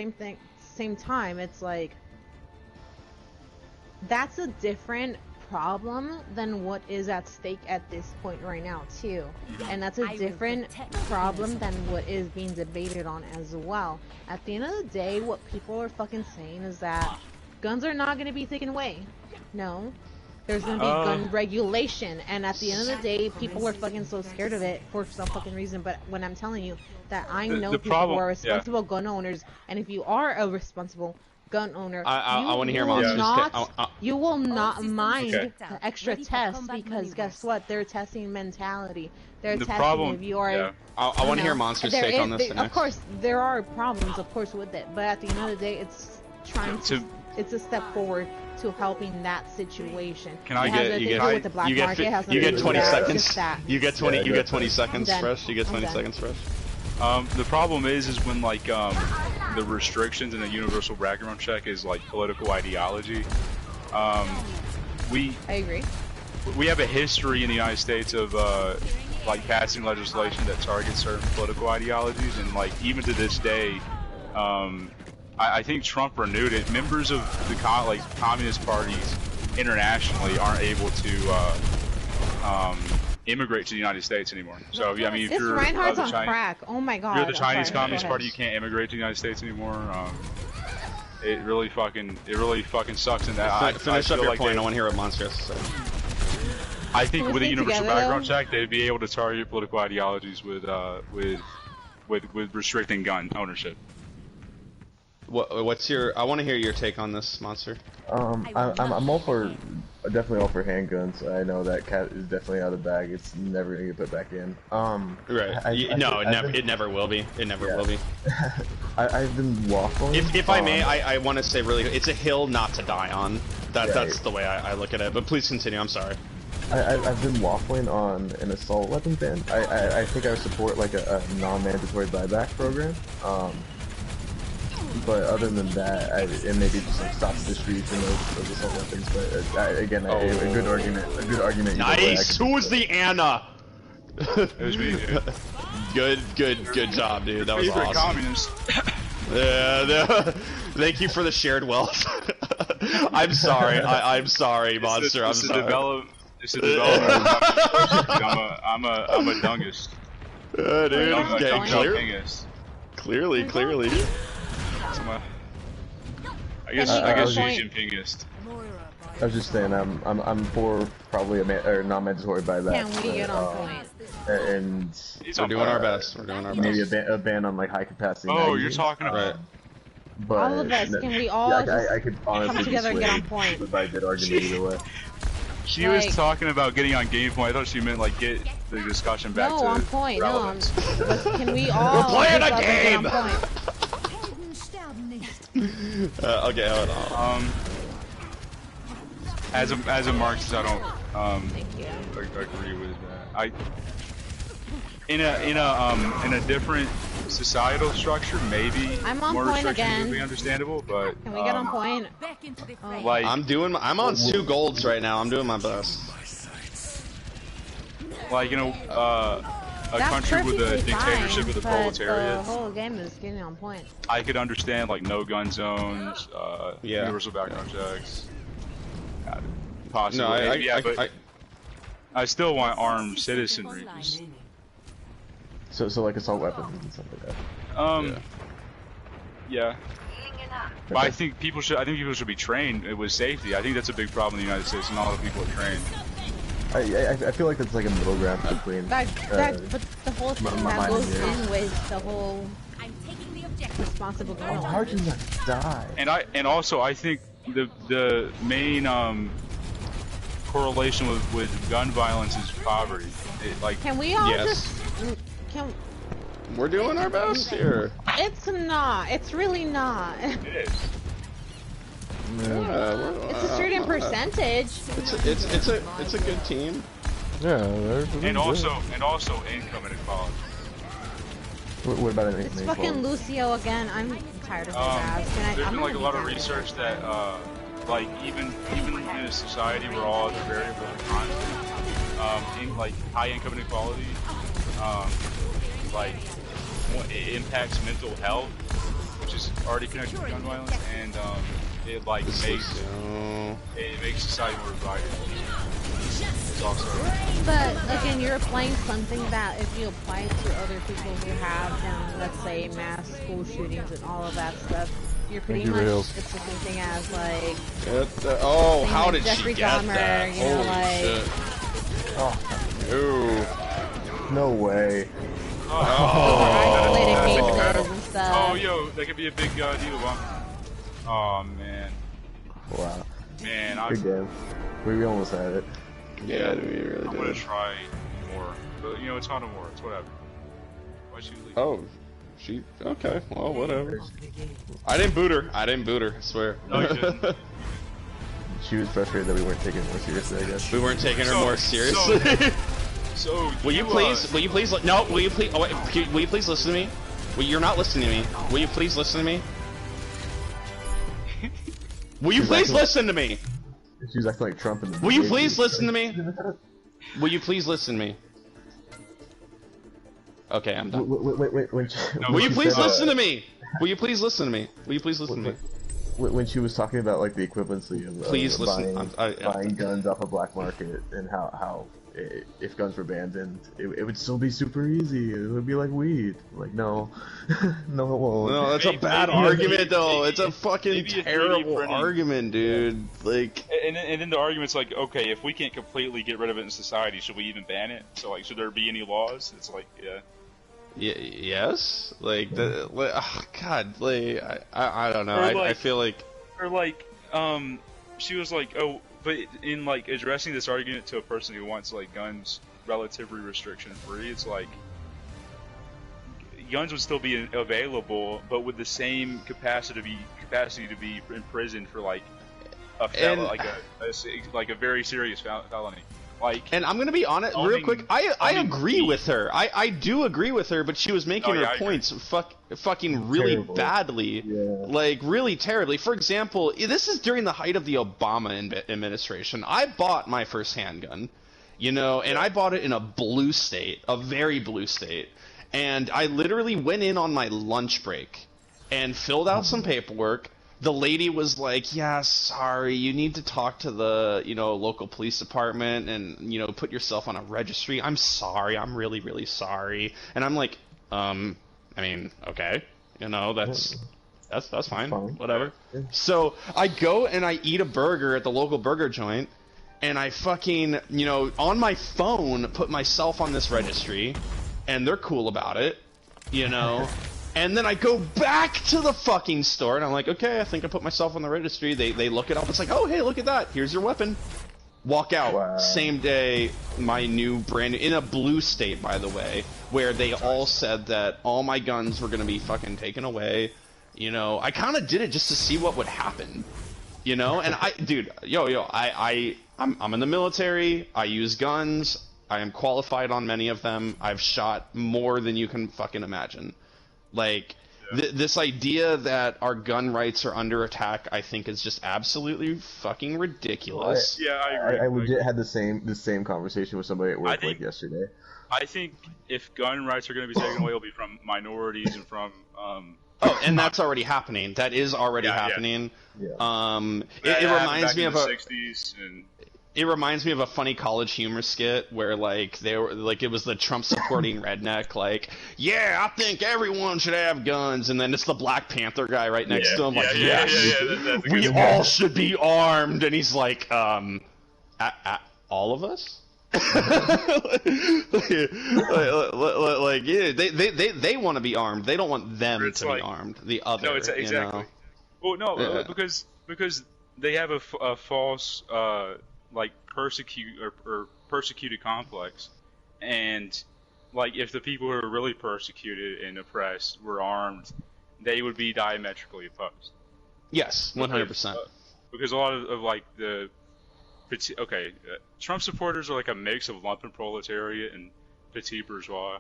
same time, it's like, that's a different problem than what is at stake at this point right now too, and that's a different problem than what is being debated on as well. At the end of the day, what people are fucking saying is that guns are not going to be taken away. No, there's going to be gun regulation, and at the end of the day, people are fucking so scared of it for some fucking reason. But when I'm telling you that I know people who are responsible gun owners, and if you are a responsible gun owner, I want to hear Monsters. You will not mind the extra tests because guess what? They're testing mentality. They're testing if you are. I want to hear Monsters' take on this. Of course, there are problems, of course, with it, but at the end of the day, it's trying to. It's a step forward to helping that situation. Can I get you get 20 seconds? You get 20 seconds fresh. You get 20 seconds fresh. The problem is when like the restrictions and the universal background check is like political ideology. I agree. We have a history in the United States of like passing legislation that targets certain political ideologies, and like even to this day, I think Trump renewed it. Members of the communist parties internationally aren't able to immigrate to the United States anymore. So yeah, I mean, if you're Reinhardt's on crack. Oh my god. If you're the Chinese Communist Party, you can't immigrate to the United States anymore. It really fucking sucks in that. Finish up your point. I want to hear what Monster has to say. I think with a universal background check, they'd be able to target political ideologies with restricting gun ownership. What's your? I want to hear your take on this, Monster. I'm all for, definitely all for handguns. I know that cat is definitely out of the bag. It's never gonna get put back in. Right. It never will be. It never will be. I've been waffling. If I may, I want to say really, it's a hill not to die on. That's the way I look at it. But please continue. I'm sorry. I've been waffling on an assault weapon ban. I think I would support like a non-mandatory buyback program. But other than that, it maybe just like stops the streets and those assault weapons. But again, a good argument. A good argument. Nice. Who was the Anna? It was me, dude. Good job, dude. That was awesome. Communist. Yeah. Thank you for the shared wealth. I'm sorry. I'm sorry, Monster. I'm sorry. It's a development. I'm a dungist. Dude. Clearly. I guess Xi Jinpingist. I was just saying, I'm for probably a non-mandatory buyback. Can we get on point? And we're doing our best. Maybe a ban on like high capacity. Oh, you're talking about. But, all of us. Can we all I could honestly come together and get on point? If I did argument either way. She was talking about getting on game point. I thought she meant like get the discussion back to on point. relevance. No, can we all? We're playing a game. Okay, hold on. As a Marxist, I don't agree with that. In a different societal structure, maybe I'm on more point restrictions again. would be understandable, but can we get on point? Like I'm on 2 golds right now. I'm doing my best. Like a country with a dictatorship of the proletariat. The whole game is getting on point. I could understand like no gun zones, universal background checks. Possibly, but I still want armed citizenry. So like assault weapons and stuff like that. Yeah. But I think people should be trained with safety. I think that's a big problem in the United States, and not a lot of people are trained. I feel like that's like a middle ground between. But the whole thing that goes in with the whole responsible government. How did you not die? And also I think the main correlation with gun violence is poverty. Can we all We're doing our best here. It's not. It's really not. It is. It's a certain percentage. It's a good team. Yeah, and also income inequality. What about It's fucking Lucio again. I'm tired of his ass. There's been like a lot of research that like even in a society where all other variables are constant, in like high income inequality, like it impacts mental health, which is already connected to gun violence, and it like makes society more divided. It's also. But again, you're applying something that if you apply it to other people who have done, let's say, mass school shootings and all of that stuff, you're pretty much it's the same thing as like. How did Jeffrey she get Dahmer, that? you know, Holy shit! Oh, no way. Oh, yo, that could be a big deal, huh? Oh man. Wow. Man, good game. We almost had it. Yeah, we really did. I'm gonna try more, but you know, it's not a war. It's whatever. Why'd she leave? Oh, she. Okay, well, whatever. I didn't boot her. I swear. No, you didn't. She was frustrated that we weren't taking her more seriously, I guess. We weren't taking her more seriously. So will you please? Will you please? No. Will you please? Oh, wait, will you please listen to me? You're not listening to me. Will you please listen to me? Will you please listen to me? She's acting like Trump in the. Will you please listen to me? Will you please listen to me? Okay, I'm done. Wait. Will you please listen to me? Will you please listen to me? Will you please listen to me? When she was talking about like the equivalency of please listen. Buying guns off a black market and how if guns were banned, and it would still be super easy. It would be like weed. Like no, no it won't. No, that's a bad argument though. It's a fucking terrible argument, dude. Like, and then the argument's like, okay, if we can't completely get rid of it in society, should we even ban it? So like, should there be any laws? It's like, yeah. Yes, like oh, God, like I don't know. I feel like, or like, she was like, oh, but in like addressing this argument to a person who wants like guns relatively restriction free, it's like guns would still be available, but with the same capacity to be imprisoned for like a a very serious felony. Like, and I'm gonna be honest, real quick. I agree with her. I do agree with her, but she was making her points fucking really badly, like really terribly. For example, this is during the height of the Obama administration. I bought my first handgun, you know, and I bought it in a blue state, a very blue state, and I literally went in on my lunch break and filled out some paperwork. The lady was like, yeah, sorry, you need to talk to the, you know, local police department and, you know, put yourself on a registry. I'm sorry. I'm really, really sorry. And I'm like, I mean, okay. You know, that's fine. Whatever. Yeah. So I go and I eat a burger at the local burger joint, and I fucking, you know, on my phone put myself on this registry, and they're cool about it, you know. And then I go back to the fucking store, and I'm like, okay, I think I put myself on the registry. They look it up. It's like, oh, hey, look at that. Here's your weapon. Walk out. Wow. Same day, my new brand new, in a blue state, by the way, where they all said that all my guns were going to be fucking taken away. You know, I kind of did it just to see what would happen. You know, and I'm in the military. I use guns. I am qualified on many of them. I've shot more than you can fucking imagine. Like, this idea that our gun rights are under attack, I think, is just absolutely fucking ridiculous. I agree. I legit had the same conversation with somebody at work like yesterday. I think if gun rights are going to be taken away, it'll be from minorities and from oh, and that's already happening. That is already happening. Yeah. It reminds me of a 60s and... It reminds me of a funny college humor skit where, like, they were like, it was the Trump supporting redneck, like, yeah, I think everyone should have guns, and then it's the Black Panther guy right next to him, like, yes, we all should be armed, and he's like, all of us? like, yeah, they want to be armed. They don't want them to be armed. The other, no, exactly. You know? Well, no, because they have a false like persecuted complex, and like if the people who are really persecuted and oppressed were armed, they would be diametrically opposed. Yes, 100%. Because a lot of like the Trump supporters are like a mix of lumpen proletariat and petit bourgeois.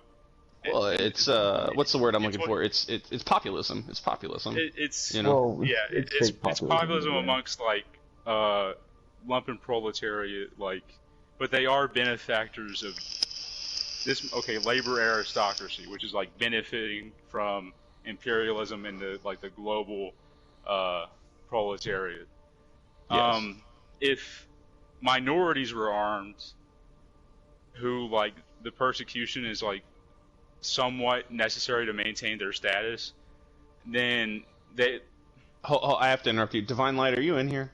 Well, it's what's the word I'm looking for? It's populism. It's populism. It's you know. Well, it's populism amongst like lumpen proletariat, like, but they are benefactors of this labor aristocracy, which is like benefiting from imperialism and the global proletariat. Yes. If minorities were armed, who like the persecution is like somewhat necessary to maintain their status, then they. I have to interrupt you. Divine Light, are you in here?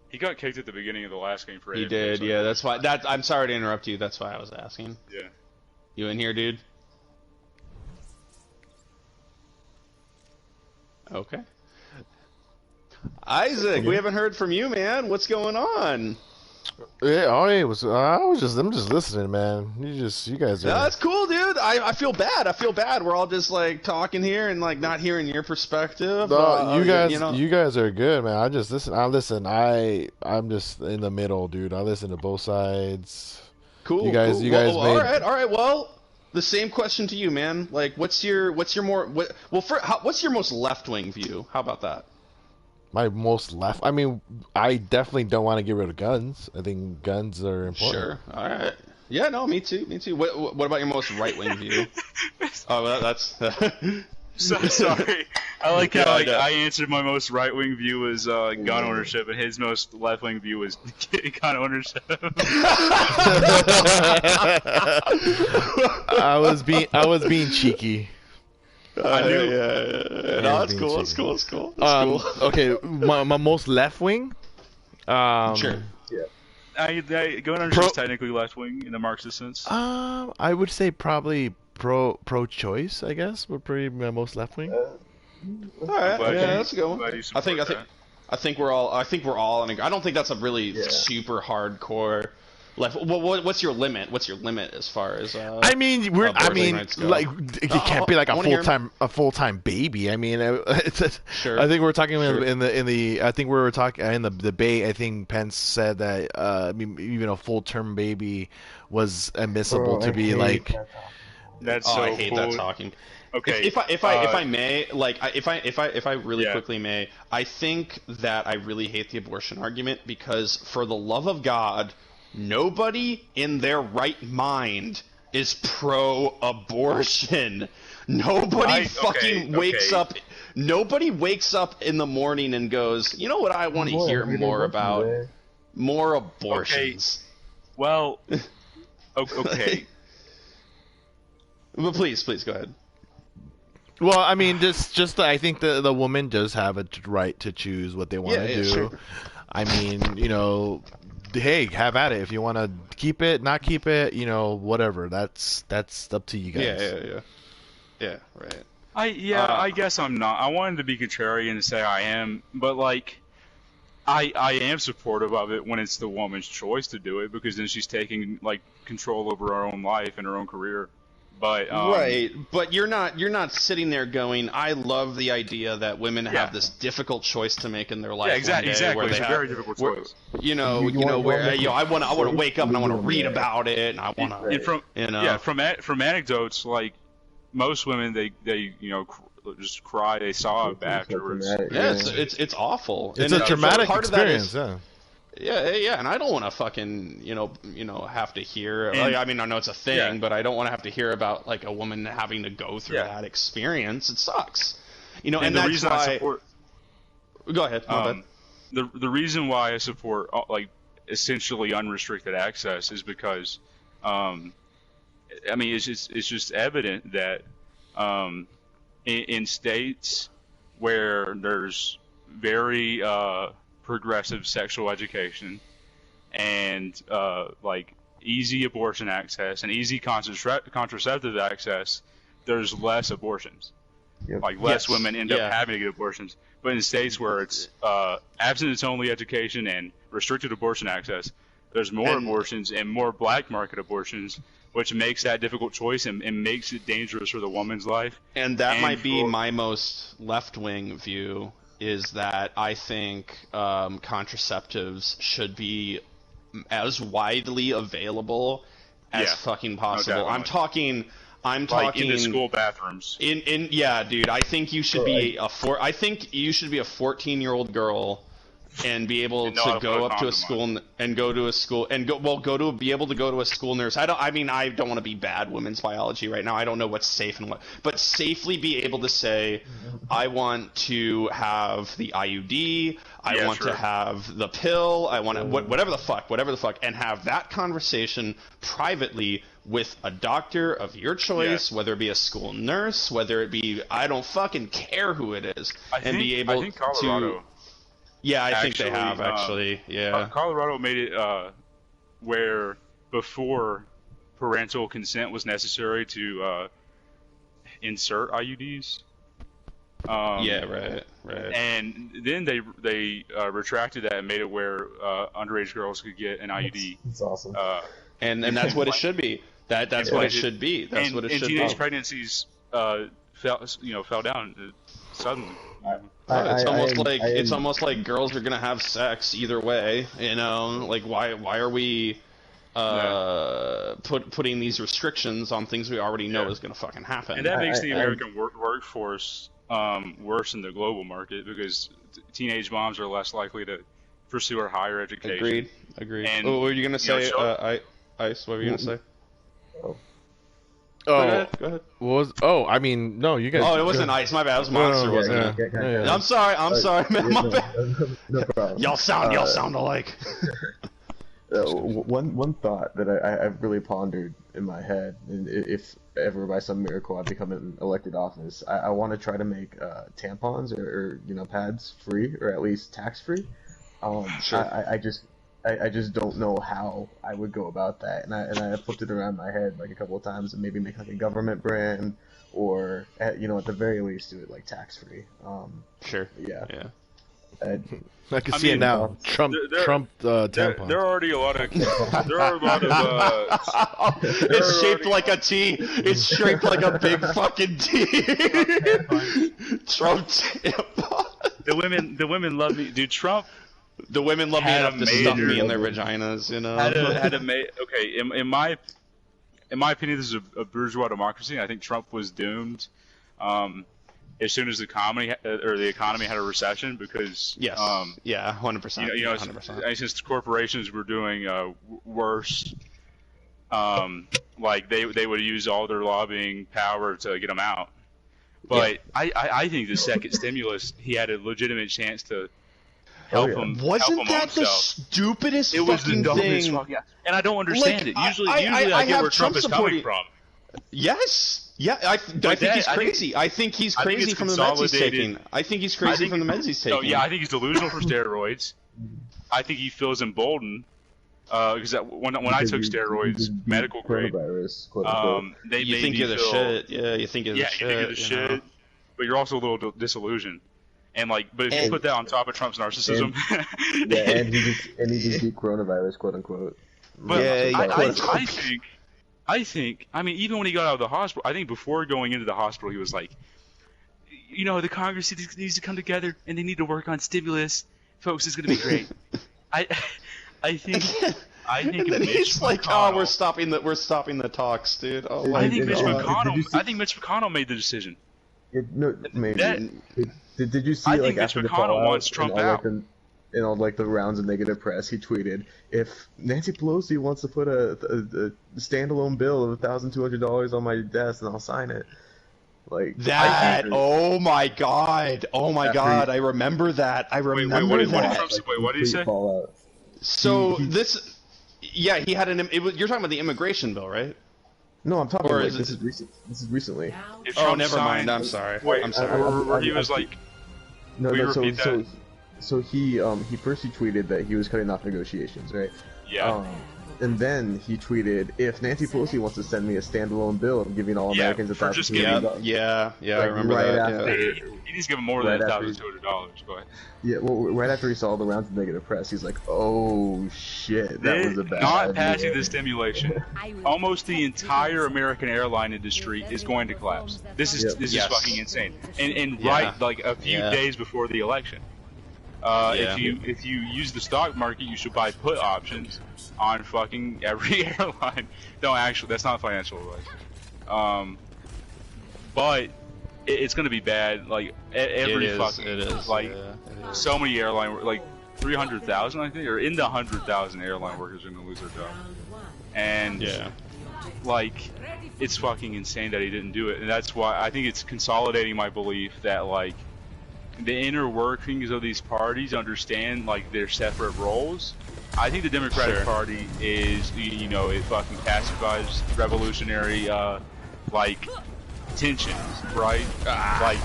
He got kicked at the beginning of the last game for. He did, yeah. That's why. I'm sorry to interrupt you. That's why I was asking. Yeah. You in here, dude? Okay. Isaac, we haven't heard from you, man. What's going on? Yeah, I'm just listening, man. You guys are. No, that's cool, dude. I feel bad. I feel bad. We're all just like talking here and like not hearing your perspective. No, you guys are good, man. I just listen. I'm just in the middle, dude. I listen to both sides. Cool. You guys made... All right. Well, the same question to you, man. Like, what's your most left wing view? How about that? My most left. I mean, I definitely don't want to get rid of guns. I think guns are important. Sure. All right. Yeah. No. Me too. What about your most right wing view? Oh, well, that's. So sorry. I like how I answered my most right wing view was gun ownership, and his most left wing view was gun ownership. I was being cheeky. I knew. Yeah. No, that's cool. That's cool. Okay, my most left wing. Sure. Yeah. Gun ownership is technically left wing in a Marxist sense. I would say probably pro-choice. I guess would be my most left wing. All right. Yeah, that's a good one. I think we're all. And I don't think that's a really super hardcore. Left. What's your limit? What's your limit as far as? I mean, like it can't be like a full-time baby. I mean, sure. I think we're talking in the debate. I think Pence said that I mean, even a full-term baby was admissible to be like. That's so I hate cool. that talking. Okay. If I may, like, if I really quickly may, I think that I really hate the abortion argument because, for the love of God, nobody in their right mind is pro-abortion. Nobody wakes up. Nobody wakes up in the morning and goes, you know what I want to hear more about? More abortions. Okay. Well, okay. But please go ahead. Well, I mean, just I think the woman does have a right to choose what they want to do. Sure. I mean, you know, hey, have at it. If you want to keep it, not keep it, you know, whatever. That's up to you guys. Yeah, right. I guess I'm not. I wanted to be contrarian and say I am, but like, I am supportive of it when it's the woman's choice to do it, because then she's taking like control over her own life and her own career. But right, but you're not sitting there going, I love the idea that women have this difficult choice to make in their life. Yeah, exactly. It's a very difficult choice. I want to wake up and I want to read about it, and I want to. From anecdotes, like most women, they just cry they sob afterwards. It's awful. It's a traumatic experience. Yeah, and I don't want to fucking, have to hear. I mean, I know it's a thing, but I don't want to have to hear about like a woman having to go through that experience. It sucks, and that's why. I support. Go ahead. The reason why I support like essentially unrestricted access is because, I mean, it's just evident that, in states where there's very progressive sexual education and like easy abortion access and easy contraceptive access, there's less abortions. Like less women end up having to get abortions. But in states where it's abstinence-only education and restricted abortion access, there's more abortions and more black market abortions, which makes that difficult choice and makes it dangerous for the woman's life. And that might be my most left-wing view. Is that I think contraceptives should be as widely available as fucking possible. No, I'm talking like in the school bathrooms. Dude. I think you should be a 14-year-old girl and be able to go up to a school and go to a school and be able to go to a school nurse. I don't want to be bad women's biology right now. I don't know what's safe and what, but safely be able to say, I want to have the IUD. I want to have the pill. I want to whatever the fuck, and have that conversation privately with a doctor of your choice, whether it be a school nurse, whether it be, I don't fucking care who it is, I think Colorado. Yeah, I think they have, actually. Yeah. Colorado made it where before parental consent was necessary to insert IUDs. Right. And then they retracted that and made it where underage girls could get an IUD. That's awesome. And that's what it should be. That's what it should be. That's what it should be. And teenage pregnancies fell down suddenly. It's almost like girls are gonna have sex either way. You know, like why are we putting these restrictions on things we already know is gonna fucking happen? And that makes the American workforce worse in the global market because teenage moms are less likely to pursue a higher education. Agreed. And, what were you gonna say, Ice? What were you gonna say? Oh, go ahead. I mean, no, you guys. Oh, it wasn't Ice. My bad. It was Monster, wasn't it? Yeah. I'm sorry, man. My bad. No problem. Y'all sound alike. One thought that I've really pondered in my head, and if ever by some miracle I become an elected office, I want to try to make tampons or pads free, or at least tax free. Sure. I just don't know how I would go about that, and I flipped it around in my head like a couple of times, and maybe make like a government brand, or at the very least do it like tax free. Sure. Yeah. I can see it now. Trump tampons. There are already a lot of. It's shaped like a T. It's shaped like a big fucking T. Trump tampon. The women love me, dude. Trump. The women love me enough to stuff me in their vaginas, you know. Okay, in my opinion, this is a bourgeois democracy. I think Trump was doomed as soon as the economy had a recession because 100%. 100%. Since corporations were doing worse, like they would use all their lobbying power to get him out. But I think the second stimulus, he had a legitimate chance to. Wasn't that the stupidest fucking thing? And I don't understand it. Usually I get where Trump is coming from. Yes. Yeah, I think he's crazy. I think he's crazy from the meds he's taking. I think he's crazy from the meds he's taking. Oh, yeah, I think he's delusional for steroids. I think he feels emboldened. Because when I took steroids, medical grade, you think you're the shit. Yeah, you think you're the shit. You think you're the shit. But you're also a little disillusioned. And but if you put that on top of Trump's narcissism, and he just beat coronavirus, quote unquote. But I think, even when he got out of the hospital, I think before going into the hospital, he was like, the Congress needs to come together and they need to work on stimulus, folks. It's gonna be great. I think. And then he's like, we're stopping the talks, dude. Oh, I think Mitch McConnell made the decision. Did you see after the fallout wants Trump out? In all the rounds of negative press, he tweeted, "If Nancy Pelosi wants to put a standalone bill of $1,200 on my desk, then I'll sign it." Like that. Oh my god. I remember that. Wait, what did he say? So he had you're talking about the immigration bill, right? No, I'm talking about this is recent. This is recently. Oh, never mind. I'm sorry. Wait, I'm sorry. He was like. So he first tweeted that he was cutting off negotiations, right? Yeah. And then he tweeted, if Nancy Pelosi wants to send me a standalone bill of giving all Americans $1,200. Yeah, I remember that. He needs to give him more than $1,200, but. Yeah, well, right after he saw all the rounds of negative press, he's like, "Oh shit, that was a bad not idea." passing the stimulation. Almost the entire American airline industry is going to collapse. This is fucking insane. And a few days before the election. If you use the stock market, you should buy put options on fucking every airline. No, actually, that's not financial advice. But it's gonna be bad. Like so many airline 300,000, I think, or in the 100,000 airline workers are gonna lose their job. And it's fucking insane that he didn't do it, and that's why I think it's consolidating my belief that the inner workings of these parties understand their separate roles. I think the Democratic Party is, it fucking pacifies revolutionary, tensions, right? I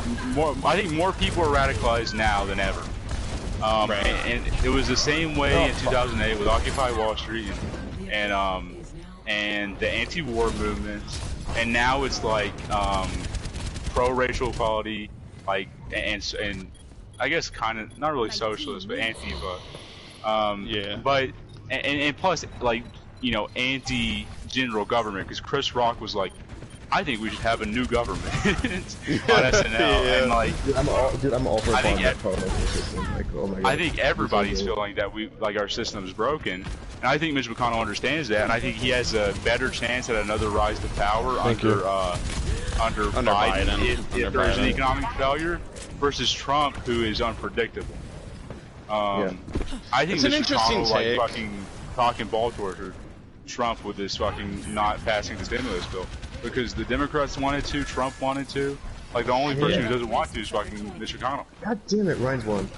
think more people are radicalized now than ever. And it was the same way in 2008 with Occupy Wall Street and the anti-war movements, and now it's pro-racial equality, and I guess kind of not really socialist, but Antifa. But and plus anti general government, because Chris Rock was like, I think we should have a new government on SNL, yeah. and like, I'm all for parliamentary system. Like, oh my God. I think everybody's feeling that our system's broken, and I think Mitch McConnell understands that, and I think he has a better chance at another rise to power under Biden if there's an economic failure versus Trump, who is unpredictable. I think Mitch McConnell like fucking talking ball towards Trump with this fucking not passing the stimulus bill. Because the Democrats wanted to, Trump wanted to. Like, the only person who doesn't want to is fucking Mitch McConnell. God damn it, Ryan's won.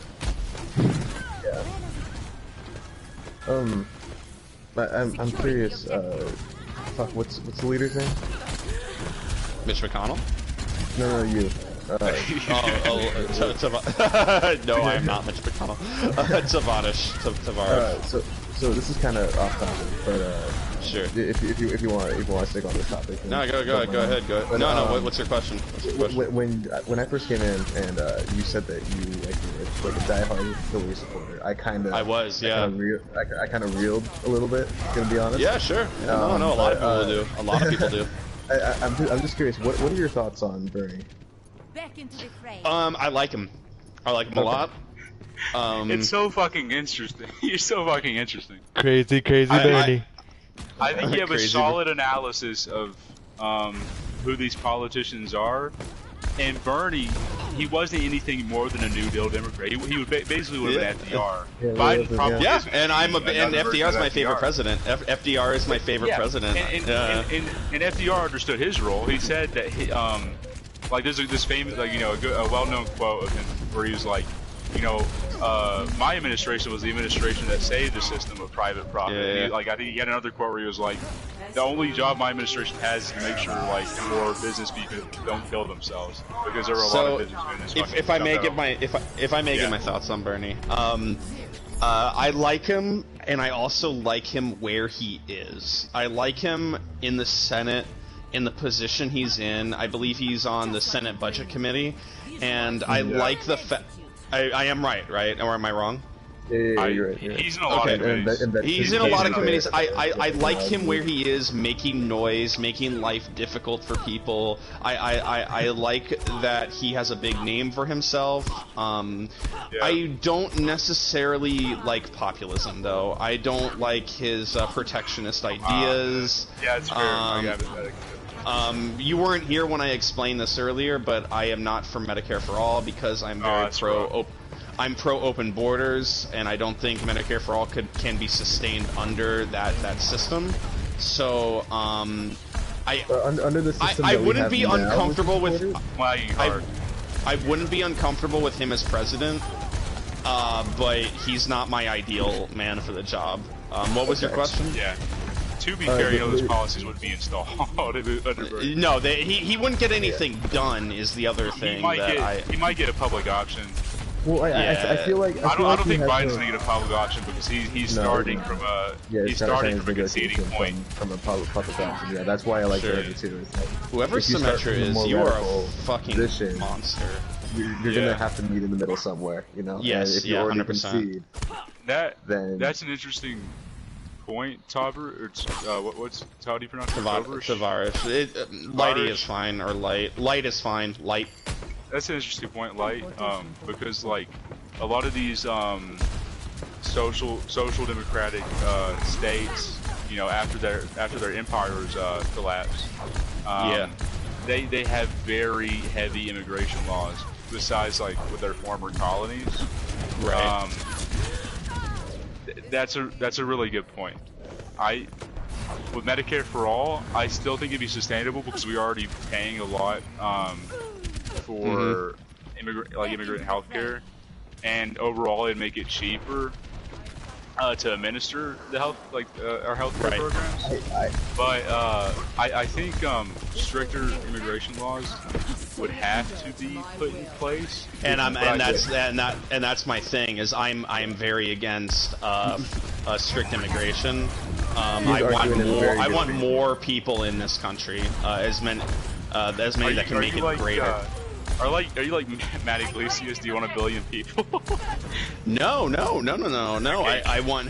Yeah. I'm curious, fuck, what's the leader's name? Mitch McConnell? No, you. No, I'm not Mitch McConnell. Tavares. So this is kind of off topic, but sure. If you want to stick on this topic. No, go ahead. But, no. What's your question? When I first came in and you said that you were like a diehard Hillary supporter, I kind of reeled a little bit. Gonna be honest. Yeah, sure. Yeah, no, a lot of people do. A lot of people do. I'm just curious. What are your thoughts on Bernie? Back into the fray. I like him. I like him a lot. It's so fucking interesting. You're so fucking interesting. Crazy Bernie. I think you have a solid analysis of who these politicians are. And Bernie, he wasn't anything more than a New Deal Democrat. He would basically would have been FDR. Biden probably and FDR is my favorite president. FDR is my favorite president. And FDR understood his role. He said that he, like there's this famous, like, you know, a well-known quote of him where he was like, you know, my administration was the administration that saved the system of private profit. Yeah. I think he had another quote where he was like, the only job my administration has is to make sure like more business people don't kill themselves, because there are a lot of businessmen. If I may give my give my thoughts on Bernie, I like him, and I also like him where he is. I like him in the Senate, in the position he's in. I believe he's on the Senate Budget Committee, and I like the fact. I am right, or am I wrong? Yeah, you're right. He's in a lot of committees. He's in a lot of committees. I like him where he is, making noise, making life difficult for people. I like that he has a big name for himself. I don't necessarily like populism, though. I don't like his protectionist ideas. Yeah, it's fair. You weren't here when I explained this earlier, but I am not for Medicare for All because I'm very I'm pro open borders, and I don't think Medicare for All can be sustained under that system. So under the system I wouldn't be uncomfortable with I wouldn't be uncomfortable with him as president, but he's not my ideal man for the job. What was your question? Yeah. To be fair, those policies would be installed. No, he wouldn't get anything done. Is the other thing he might get a public option. Well, I feel like I don't think Biden's gonna get a public option because he's starting from a conceding point from a public option. Yeah, that's why I like the too. Like, whoever Symmetra is, you are a fucking monster. You're gonna have to meet in the middle somewhere, you know. Yes, and if you already concede, that's an interesting point, Tauber, or what's how do you pronounce it? Tavares. Lighty is fine, or light. Light is fine. Light. That's an interesting point, Light, because like a lot of these social democratic states, you know, after their empires collapse, they have very heavy immigration laws. Besides, like with their former colonies, right? That's a really good point. With Medicare for All, I still think it'd be sustainable because we're already paying a lot for immigrant healthcare, and overall it'd make it cheaper to administer the health our healthcare programs. But I think stricter immigration laws would have to be put in place. And that's my thing is I'm very against strict immigration. I want more people in this country, as many that can make it greater. Are you like Matt Iglesias? Do you want 1 billion people? No. Okay. I want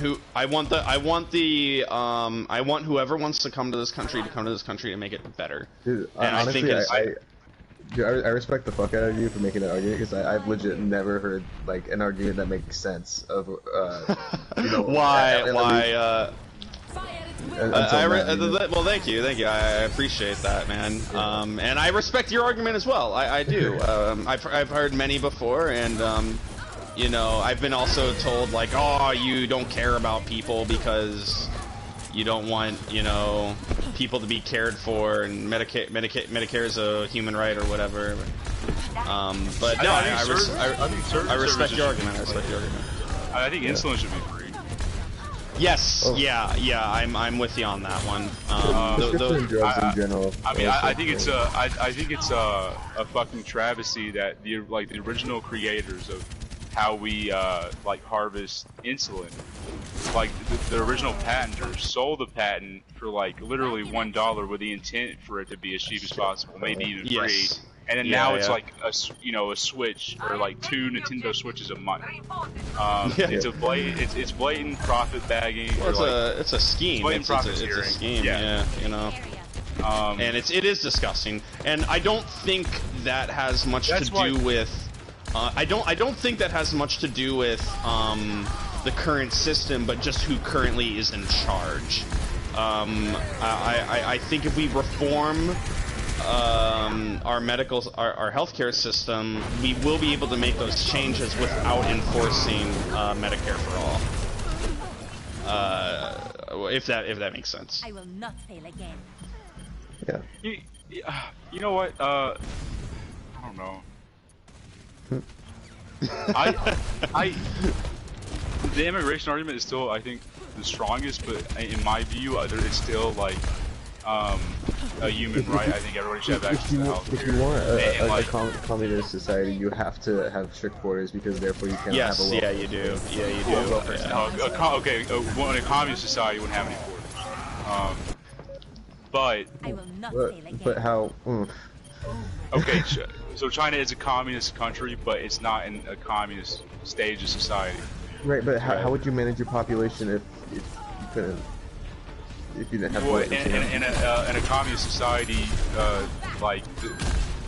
whoever wants to come to this country to make it better. Dude, honestly, I respect the fuck out of you for making that argument, because I've legit never heard like an argument that makes sense of you know, why well, thank you. I appreciate that, man. And I respect your argument as well. I do. I've heard many before, and you know, I've been also told like, oh, you don't care about people because you don't want, you know, people to be cared for, and Medicare is a human right or whatever. But no, I respect your argument. I think insulin should be free. Yes, yeah, I'm with you on that one. Prescription drugs in general. I mean, I think it's a fucking travesty that the original creators of how we like harvest insulin, like the original patenters sold the patent for like literally $1 with the intent for it to be as cheap as possible, maybe even free. And then now it's like a Switch or like 2 Nintendo Switches a month. It's blatant profit bagging. Well, it's a scheme. It's a scheme. Yeah, you know. And it is disgusting. And I don't think that has much to do with. I don't think that has much to do with the current system, but just who currently is in charge. I think if we reform our healthcare system, we will be able to make those changes without enforcing Medicare for all. If that makes sense. I will not fail again. Yeah. You know what? I don't know. The immigration argument is still, I think, the strongest, but in my view, it's still like a human right. I think everybody should have access to health. If you want a communist society, you have to have strict borders, because therefore you cannot have a you do. Yeah, you do. In a communist society, you wouldn't have any borders. But how? Okay, so China is a communist country, but it's not in a communist stage of society. Right, but how would you manage your population if you couldn't? If you didn't have in a communist society, like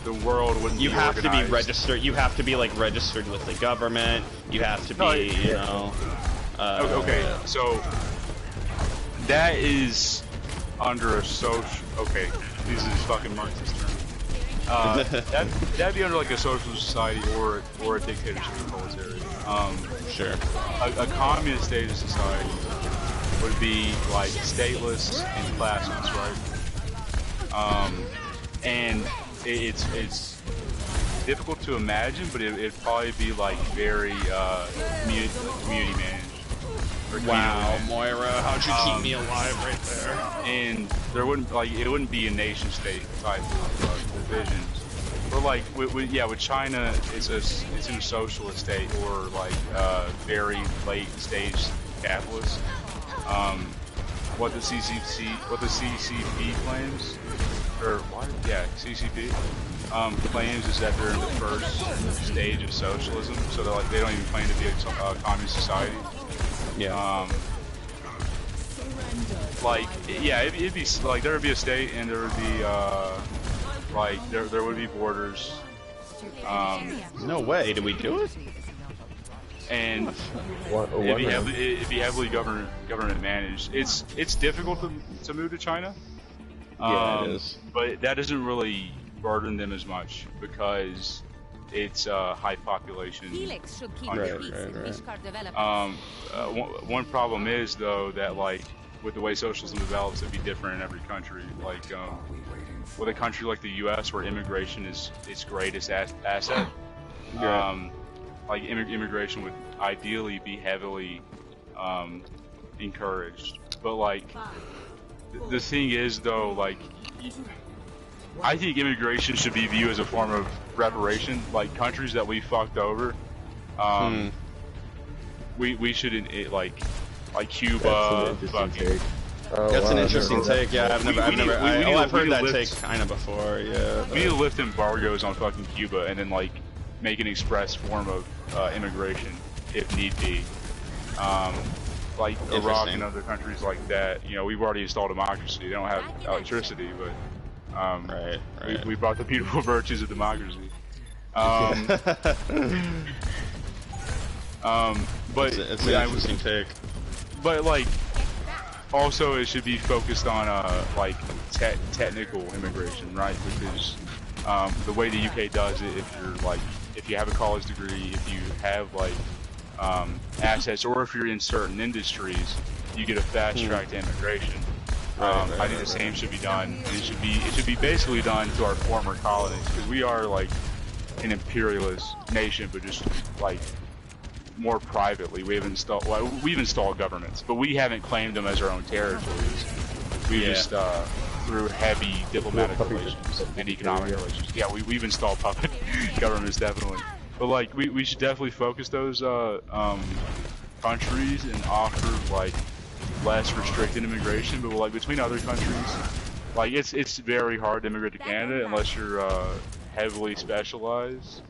the world wouldn't be have organized. To be registered. You have to be like registered with the government. You have to be, you know. Okay, so that is under a social. Okay, this is fucking Marxist term. That'd be under like a social society or a dictatorship or military. Sure. A communist state of society would be like stateless and classless, right? And it's difficult to imagine, but it'd probably be like very community managed. Wow, Moira, how'd you keep me alive right there? And there wouldn't it wouldn't be a nation state type of divisions. Or like with China, it's in a socialist state or like very late stage capitalist. What the CCP claims, or what? Yeah, CCP claims is that they're in the first stage of socialism, so they don't even claim to be a communist society. Yeah. It'd be like there would be a state, and there would be like there would be borders. No way. Did we do it? And it'd be heavily government managed. It's difficult to move to China. Yeah, it is. But that doesn't really burden them as much because it's a high population. One problem is though that like with the way socialism develops, it'd be different in every country. Like with a country like the U.S. where immigration is its greatest asset. Like immigration would ideally be heavily encouraged, but like the thing is though, like I think immigration should be viewed as a form of reparation. Like countries that we fucked over, we should like Cuba, fucking That's an interesting take. Yeah, I've heard that take kind of before. Yeah. We need to lift embargoes on fucking Cuba and then like make an express form of immigration if need be. Like Iraq and other countries like that. You know, we've already installed democracy. They don't have electricity, but we brought the beautiful virtues of democracy. But it's an interesting take. But like, also it should be focused on like technical immigration, right? Because the way the UK does it, if you have a college degree, if you have like assets, or if you're in certain industries, you get a fast track to immigration. I think the same should be done. It should be basically done to our former colonies, because we are like an imperialist nation, but just like more privately. We've installed governments, but we haven't claimed them as our own territories. We just through heavy diplomatic relations and economic relations. Yeah, we've installed puppet governments, definitely. But like we should definitely focus those countries and offer like less restricted immigration. But like between other countries, like it's very hard to immigrate to Canada unless you're heavily specialized.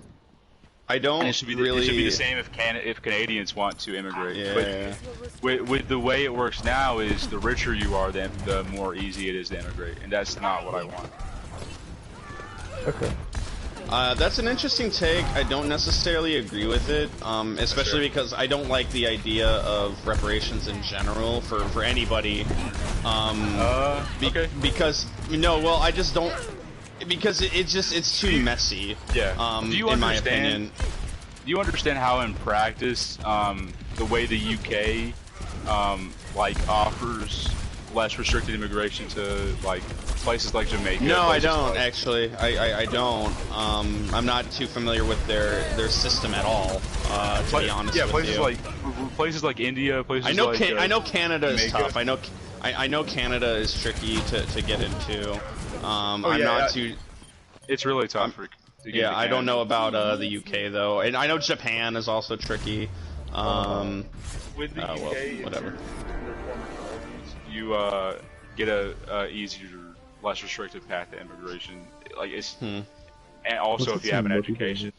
I don't it should be the same if Canadians want to immigrate. Yeah. But with the way it works now is the richer you are, then the more easy it is to immigrate, and that's not what I want. Okay. That's an interesting take. I don't necessarily agree with it, especially because I don't like the idea of reparations in general for anybody. Okay. Because I just don't. Because it's too messy. Yeah. In my opinion. Do you understand how in practice the way the UK like offers less restricted immigration to like places like Jamaica? No, I don't actually. I don't. I'm not too familiar with their system at all. To be honest with you. Places like India, places I know like I know Canada is Jamaica. tough. I know Canada is tricky to get into. I'm not too. It's really tough. To get into I don't know about the UK though, and I know Japan is also tricky. With the UK, whatever. You get a easier, less restrictive path to immigration. Like it's, and also if you have an education.